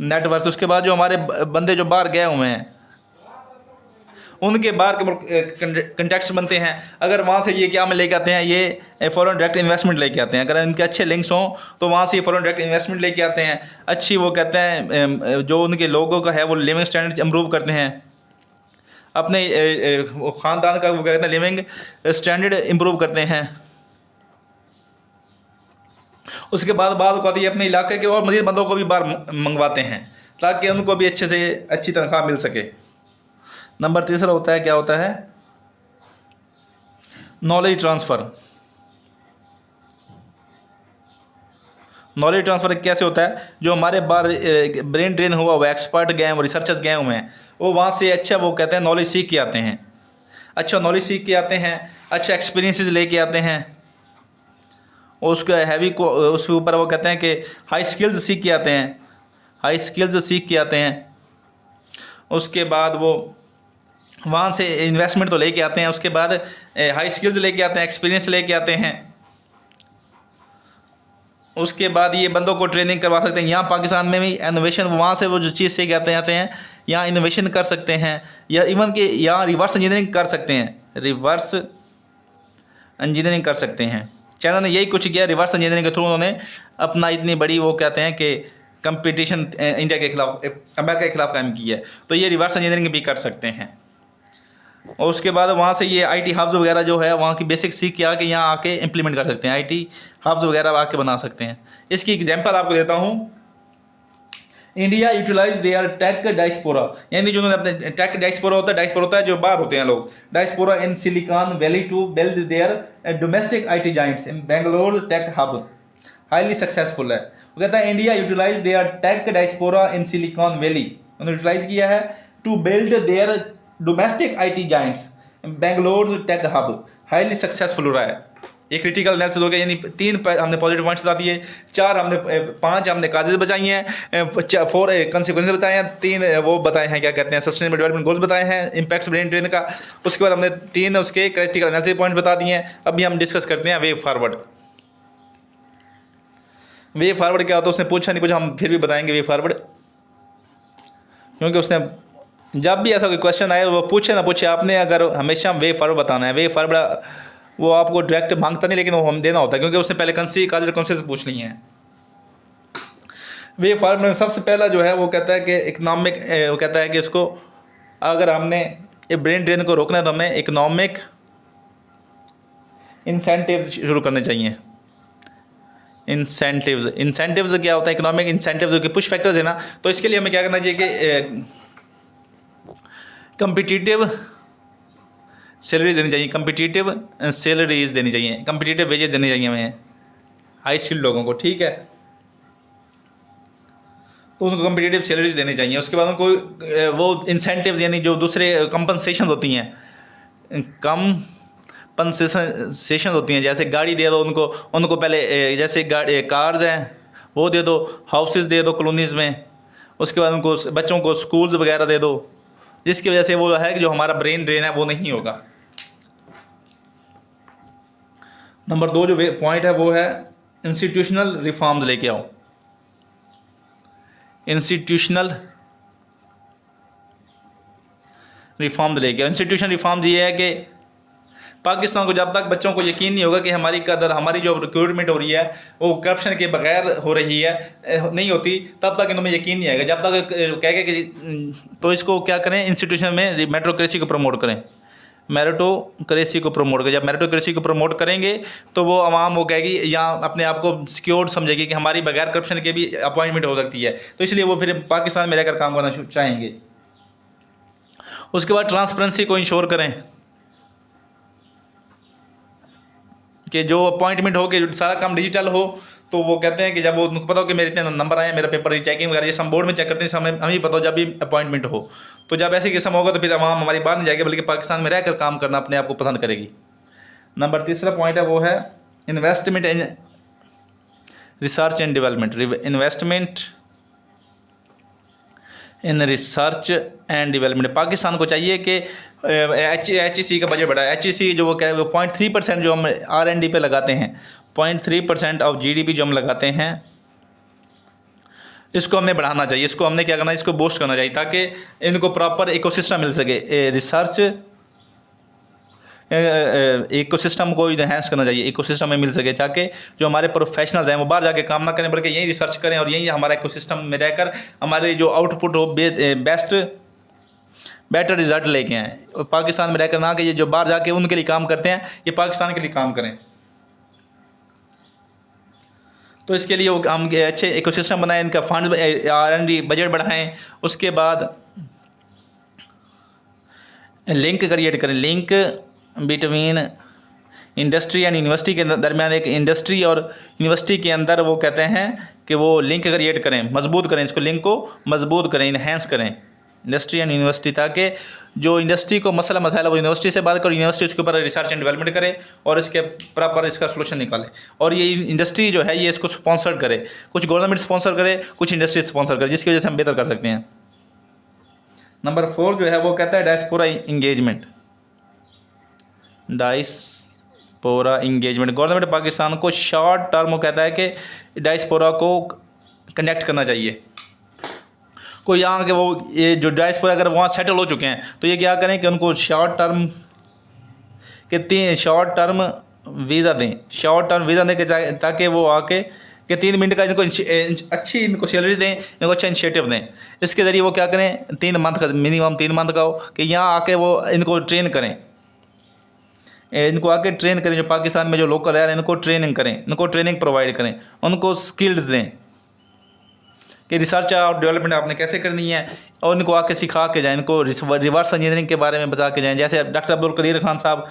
नेटवर्क। उसके बाद जो हमारे बंदे जो बाहर गए हुए हैं उनके बाहर के कंटेक्ट्स बनते हैं। अगर वहाँ से ये क्या में लेके आते हैं, ये फॉरेन डायरेक्ट इन्वेस्टमेंट लेके आते हैं। अगर इनके अच्छे लिंक्स हों तो वहाँ से ये फॉरेन डायरेक्ट इन्वेस्टमेंट लेके आते हैं। अच्छी वो कहते हैं जो उनके लोगों का है वो लिविंग स्टैंडर्ड इम्प्रूव करते हैं, अपने ख़ानदान का वो कहते हैं लिविंग स्टैंडर्ड इम्प्रूव करते हैं। उसके बाद होती है अपने इलाके के और मज़ीद बंदों को भी बाहर मंगवाते हैं ताकि उनको भी अच्छे से अच्छी तनख्वाह मिल सके। नंबर तीसरा होता है, क्या होता है, नॉलेज ट्रांसफ़र। नॉलेज ट्रांसफ़र कैसे होता है, जो हमारे बाहर ब्रेन ड्रेन हुआ वो एक्सपर्ट गए हैं, वो रिसर्चर्स गए हुए हैं, वो वहाँ से अच्छा वो कहते हैं नॉलेज सीख के आते हैं, अच्छा नॉलेज सीख के आते हैं, अच्छा एक्सपीरियंसेस लेके आते हैं। उसका हैवी को उसके ऊपर वो कहते हैं कि हाई स्किल्स सीख के आते हैं, हाई स्किल्स सीख के आते हैं। उसके बाद वो वहाँ से इन्वेस्टमेंट तो लेके आते हैं, उसके बाद हाई स्किल्स लेके आते हैं, एक्सपीरियंस लेके आते हैं। उसके बाद ये बंदों को ट्रेनिंग करवा सकते हैं। यहाँ पाकिस्तान में भी इनोवेशन वहाँ से वो जो चीज़ सीख के आते हैं यहाँ इनोवेशन कर सकते हैं, या इवन कि यहाँ रिवर्स इंजीनियरिंग कर सकते हैं, रिवर्स इंजीनियरिंग कर सकते हैं। चाइना ने यही कुछ किया, रिवर्स इंजीनियरिंग के थ्रू उन्होंने अपना इतनी बड़ी वो कहते हैं कि कंपटीशन इंडिया के खिलाफ, अमेरिका के खिलाफ कायम की है। तो ये रिवर्स इंजीनियरिंग भी कर सकते हैं। और उसके बाद वहाँ से ये आईटी हब्स वगैरह जो है वहाँ की बेसिक सीख के आके यहाँ आके इम्प्लीमेंट कर सकते हैं, आईटी हब्स वगैरह आके बना सकते हैं। इसकी एग्जांपल आपको देता हूँ। India utilise their tech diaspora, यानी जो उन्होंने अपने टेक डायस्पोरा होता है जो बाहर होते हैं लोग, diaspora in Silicon Valley to build their domestic IT giants in Bangalore tech hub highly successful है। वो कहता है India utilise their tech diaspora in Silicon Valley, उन्होंने यूटिलाइज किया है to build their domestic IT giants Bangalore tech hub highly successful हो रहा है। ये क्रिटिकल एनालिसिस हो गया, यानी 3 हमने पॉजिटिव पॉइंट्स बता दिए, 5 हमने काजेज बचाई हैं, 4 कंसिक्वेंसेस बताए हैं, 3 वो बताए हैं क्या कहते हैं सस्टेनेबल डेवलपमेंट गोल्स बताए हैं, इम्पैक्ट्स ब्रेन ड्रेन का। उसके बाद हमने 3 उसके क्रिटिकल एनालिसिस पॉइंट्स बता दिए हैं। अभी हम डिस्कस करते हैं वे फॉरवर्ड। वे फॉरवर्ड क्या होता है, उसने पूछा नहीं कुछ, हम फिर भी बताएंगे वे फॉरवर्ड, क्योंकि उसने जब भी ऐसा कोई क्वेश्चन आए वो पूछे ना पूछे, आपने अगर हमेशा वे फॉरवर्ड बताना है। वे फॉरवर्ड वो आपको डायरेक्ट मांगता नहीं, लेकिन वो हम देना होता है, क्योंकि उसने पहले काजल कौन से पूछ ली हैं। वे फॉरवर्ड में सबसे पहला जो है वो कहता है कि इकोनॉमिक, वो कहता है कि इसको अगर हमने ब्रेन ड्रेन को रोकना है तो हमें इकोनॉमिक इंसेंटिव्स शुरू करने चाहिए। इंसेंटिव्स क्या होता है, इकोनॉमिक इंसेंटिव्स के पुश फैक्टर्स है ना, तो इसके लिए हमें क्या करना चाहिए कि कम्पिटिटिव सैलरी देनी चाहिए, कम्पिटिटिव सैलरीज देनी चाहिए, कम्पिटिटिव वेजेस देनी चाहिए हमें हाई स्किल्ड लोगों को, ठीक है। तो उनको कम्पिटिटिव सैलरीज देनी चाहिए। उसके बाद उनको वो इंसेंटिव्स यानी जो दूसरे कंपनसेशन होती हैं, कंपनसेशन होती हैं, जैसे गाड़ी दे दो उनको पहले, जैसे कार्स हैं वो दे दो, हाउसेस दे दो कॉलोनीज़ में। उसके बाद उनको बच्चों को स्कूल्स वगैरह दे दो, जिसकी वजह से वो है कि जो हमारा ब्रेन ड्रेन है वो नहीं होगा। नंबर 2 जो पॉइंट है वो है इंस्टीट्यूशनल रिफॉर्म्स लेके आओ। इंस्टीट्यूशनल रिफॉर्म लेके आओ। इंस्टीट्यूशनल रिफॉर्म्स ये है कि पाकिस्तान को जब तक बच्चों को यकीन नहीं होगा कि हमारी कदर, हमारी जो रिक्रूटमेंट हो रही है वो करप्शन के बगैर हो रही है, नहीं होती, तब तक इनमें यकीन नहीं आएगा। जब तक कहेगा कि, तो इसको क्या करें, इंस्टीट्यूशन में मेरिटोक्रेसी को प्रमोट करें, मेरिटोक्रेसी को प्रमोट करें। जब मेरिटोक्रेसी को प्रमोट करेंगे तो वो आवाम वो कहेगी या अपने आप को सिक्योर्ड समझेगी कि हमारी बगैर करप्शन के भी अपॉइंटमेंट हो सकती है, तो इसलिए वो फिर पाकिस्तान में रहकर काम करना चाहेंगे। उसके बाद ट्रांसपेरेंसी को इंश्योर करें कि जो अपॉइंटमेंट हो, कि सारा काम डिजिटल हो, तो वो कहते हैं कि जब वो उनको पता हो कि मेरे इतने नंबर आए, मेरा पेपर चेकिंग वगैरह जैसे हम बोर्ड में चेक करते हैं, हमें ही पता हो जब भी अपॉइंटमेंट हो, तो जब ऐसी किस्म होगा तो फिर आवाम हमारी बाहर नहीं जाएगी, बल्कि पाकिस्तान में रहकर काम करना अपने आप को पसंद करेगी। नंबर 3 पॉइंट है वो है investment in research and development. Investment in research and development. Pakistan को चाहिए कि HEC का बजट बढ़ाए। HEC जो वो 0.3% जो हम R&D पे लगाते हैं, 0.3% ऑफ GDP जो हम लगाते हैं, इसको हमने बढ़ाना चाहिए। इसको हमने क्या करना है, इसको बूस्ट करना चाहिए ताकि इनको प्रॉपर इकोसिस्टम मिल सके। रिसर्च इकोसिस्टम को इनहेंस करना चाहिए, इकोसिस्टम में मिल सके, ताकि जो हमारे प्रोफेशनल्स हैं वो बाहर जाके काम ना करें, बल्कि यहीं रिसर्च करें और यहीं हमारा इकोसिस्टम में रहकर हमारे जो आउटपुट हो बेटर रिजल्ट लेके आएँ। और पाकिस्तान में रहकर ना कि ये जो बाहर जाके उनके लिए काम करते हैं, ये पाकिस्तान के लिए काम करें। तो इसके लिए हम अच्छे इकोसिस्टम बनाएं, इनका फंड R&D बजट बढ़ाएं। उसके बाद लिंक क्रिएट करें, link between industry and university के दरमियान एक इंडस्ट्री और यूनिवर्सिटी के अंदर वो कहते हैं कि वो लिंक क्रिएट करें, मजबूत करें, इसको लिंक को मजबूत करें, इन्हेंस करें इंडस्ट्री एंड यूनिवर्सिटी, ताकि जो इंडस्ट्री को मसाइल वो यूनिवर्सिटी से बात करो, यूनिवर्सिटी उसके ऊपर रिसर्च एंड डेवलपमेंट करे और इसके प्रॉपर इसका सोल्यूशन निकाले। और ये इंडस्ट्री जो है ये इसको स्पॉन्सर करे, कुछ गवर्नमेंट स्पॉन्सर करे, कुछ इंडस्ट्री स्पॉन्सर करे, जिसकी वजह से हम बेहतर कर सकते हैं। नंबर 4 जो है वो कहता है diaspora engagement. Diaspora engagement, government Pakistan को शॉर्ट टर्म कहता है कि डायस्पोरा को कनेक्ट करना चाहिए। कोई यहाँ के वो ये जो डायस्पोरा अगर वहाँ सेटल हो चुके हैं तो ये क्या करें कि उनको शॉर्ट टर्म वीज़ा दें, शॉर्ट टर्म वीज़ा दें कि ताकि वो आके कि 3 मिनट का इनको अच्छी इनको सैलरी दें, इनको अच्छा इनिशिएटिव दें। इसके ज़रिए वो क्या करें, 3 मंथ का मिनिमम 3 मंथ का हो कि यहाँ आके वो इनको ट्रेन करें, इनको आके ट्रेन करें, जो पाकिस्तान में जो लोकल है इनको ट्रेनिंग करें, इनको ट्रेनिंग प्रोवाइड करें, उनको स्किल्स दें, कि रिसर्च और डेवलपमेंट आपने कैसे करनी है, और इनको आके सिखा के जाएँ, इनको रिवर्स इंजीनियरिंग के बारे में बता के जाएँ। जैसे डॉक्टर अब्दुल कदीर खान साहब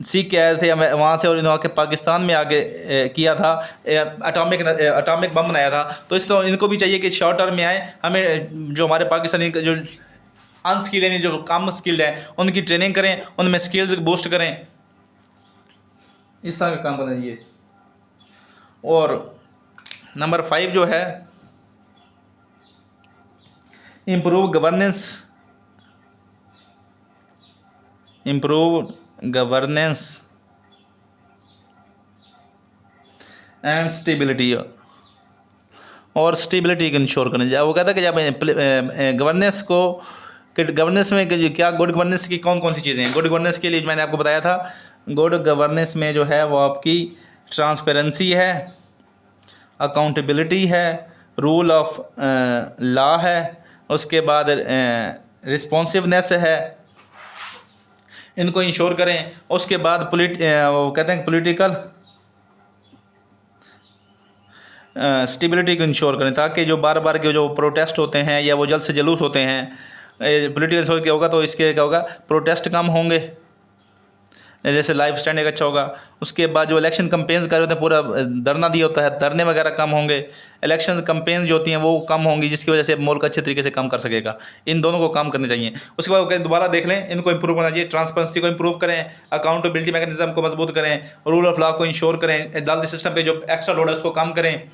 सीख के आए थे वहाँ से, और इन्होंने आके पाकिस्तान में आके किया था, एटॉमिक बम बनाया था। तो इस तरह इनको भी चाहिए कि शॉर्ट टर्म में आए, हमें जो हमारे पाकिस्तानी जो अनस्किल्ड यानी जो कम स्किल्ड हैं उनकी ट्रेनिंग करें, उनमें स्किल्स बूस्ट करें, इस तरह का काम करना चाहिए। और नंबर 5 जो है इम्प्रूव गवर्नेंस एंड स्टेबिलिटी, और स्टेबिलिटी को इंश्योर करना चाहिए। वो कहता है कि जब गवर्नेंस में क्या गुड गवर्नेंस की कौन कौन सी चीज़ें हैं। गुड गवर्नेंस के लिए मैंने आपको बताया था, गुड गवर्नेंस में जो है वो आपकी ट्रांसपेरेंसी है, अकाउंटेबिलिटी है, रूल ऑफ लॉ है, उसके बाद रिस्पॉन्सिवनेस है, इनको इंश्योर करें। उसके बाद वो कहते हैं पॉलिटिकल स्टेबिलिटी को इंश्योर करें, ताकि जो बार बार के जो प्रोटेस्ट होते हैं या वो जल्द से जुलूस होते हैं, पॉलिटिकल इंश्योर क्या होगा तो इसके क्या होगा, प्रोटेस्ट कम होंगे, जैसे लाइफ स्टैंडर्ड अच्छा होगा। उसके बाद जो इलेक्शन कंपेन्स कर रहे होते हैं, पूरा धरना दिया होता है, धरने वगैरह कम होंगे, इलेक्शन कंपेन्स जो होती हैं वो कम होंगी, जिसकी वजह से मुल्क अच्छे तरीके से काम कर सकेगा। इन दोनों को काम करने चाहिए। उसके बाद दोबारा देख लें, इनको इंप्रूव करना चाहिए, ट्रांसपेरेंसी को इंप्रूव करें, अकाउंटेबिलिटी मैकेनिज्म को मजबूत करें, रूल ऑफ लॉ को इंश्योर करें, अदालती सिस्टम पे जो एक्स्ट्रा लोड है उसको कम करें,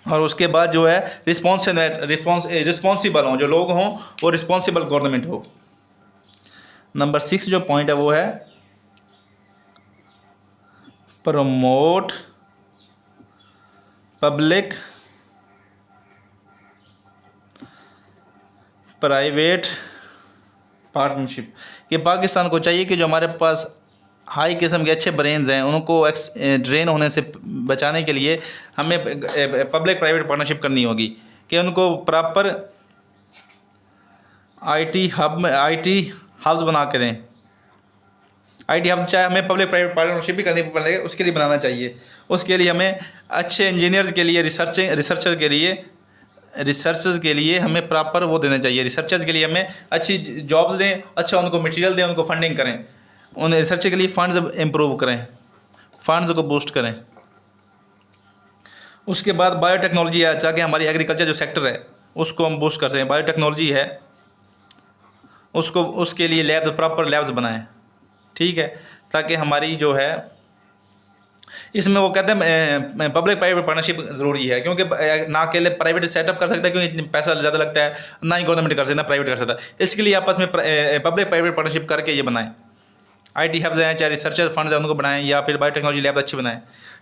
और उसके बाद जो है रिस्पॉन्सिबल हों, जो लोग हों वो रिस्पॉन्सिबल गवर्नमेंट हो। नंबर 6 जो पॉइंट है वो है प्रमोट पब्लिक प्राइवेट पार्टनरशिप, कि पाकिस्तान को चाहिए कि जो हमारे पास हाई किस्म के अच्छे ब्रेन्स हैं उनको ड्रेन होने से बचाने के लिए हमें पब्लिक प्राइवेट पार्टनरशिप करनी होगी, कि उनको प्रॉपर आईटी हब्स बना के दें। आईटी हब्स चाहे हमें पब्लिक प्राइवेट पार्टनरशिप भी करनी पड़ेगी, उसके लिए बनाना चाहिए। उसके लिए हमें अच्छे इंजीनियर्स के लिए, रिसर्चर्स के लिए हमें प्रॉपर वो देना चाहिए। रिसर्चर्स के लिए हमें अच्छी जॉब्स दें, अच्छा उनको मटेरियल दें, उनको फंडिंग करें, उन रिसर्च के लिए फंड्स इम्प्रूव करें, फंड्स को बूस्ट करें। उसके बाद बायोटेक्नोलॉजी है, ताकि हमारी एग्रीकल्चर जो सेक्टर है उसको हम बूस्ट कर सकें। बायोटेक्नोलॉजी है उसके लिए प्रॉपर लैब्स बनाएं, ठीक है, ताकि हमारी जो है इसमें वो कहते हैं पब्लिक प्राइवेट पार्टनरशिप ज़रूरी है, क्योंकि ना अकेले प्राइवेट सेटअप कर सकता है क्योंकि पैसा ज़्यादा लगता है, ना ही गवर्नमेंट कर सकता है, ना प्राइवेट कर सकता है। इसके लिए आपस में पब्लिक प्राइवेट पार्टनरशिप करके ये बनाएं। आईटी हब्स हैं, चाहे रिसर्चर फंड्स हैं, उनको बनाएं, या फिर बायोटेक्नोलॉजी लैब अच्छी बनाएं,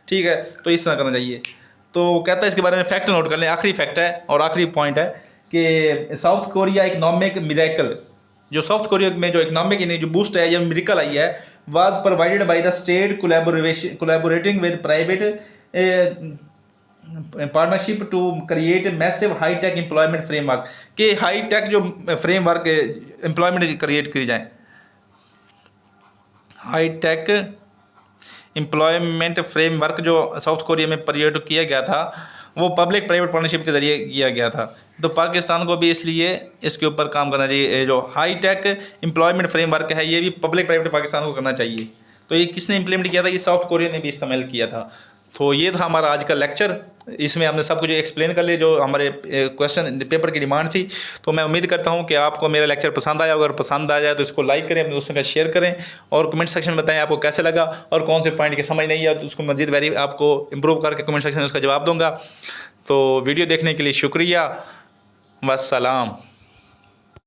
ठीक है। तो इस तरह करना चाहिए। तो कहता है इसके बारे में फैक्ट नोट कर लें। आखिरी फैक्ट है और आखिरी पॉइंट है कि साउथ कोरिया इकनॉमिक मिरेकल, जो साउथ कोरिया में जो इकनॉमिक जो बूस्ट है, ये मिरेकल आई है, was provided by the state collaborating with private partnership to create massive high tech employment framework, के हाई टेक जो फ्रेमवर्क एम्प्लॉयमेंट क्रिएट की जाए। हाई टेक एम्प्लॉयमेंट फ्रेमवर्क जो साउथ कोरिया में क्रिएट किया गया था वो पब्लिक प्राइवेट पार्टनरशिप के ज़रिए किया गया था। तो पाकिस्तान को भी इसलिए इसके ऊपर काम करना चाहिए। जो हाई टेक एम्प्लॉयमेंट फ्रेमवर्क है ये भी पब्लिक प्राइवेट पाकिस्तान को करना चाहिए। तो ये किसने इम्प्लीमेंट किया था? ये साउथ कोरिया ने भी इस्तेमाल किया था। तो ये था हमारा आज का लेक्चर। इसमें हमने सब कुछ एक्सप्लेन कर लिया जो हमारे क्वेश्चन पेपर की डिमांड थी। तो मैं उम्मीद करता हूँ कि आपको मेरा लेक्चर पसंद आया। अगर पसंद आ जाए तो इसको लाइक करें, अपने दोस्तों के साथ शेयर करें और कमेंट सेक्शन में बताएं आपको कैसे लगा और कौन से पॉइंट की समझ नहीं है तो उसको मज़ीद वेरी आपको इम्प्रूव करके कमेंट सेक्शन में उसका जवाब दूँगा। तो वीडियो देखने के लिए शुक्रिया। वस्सलाम।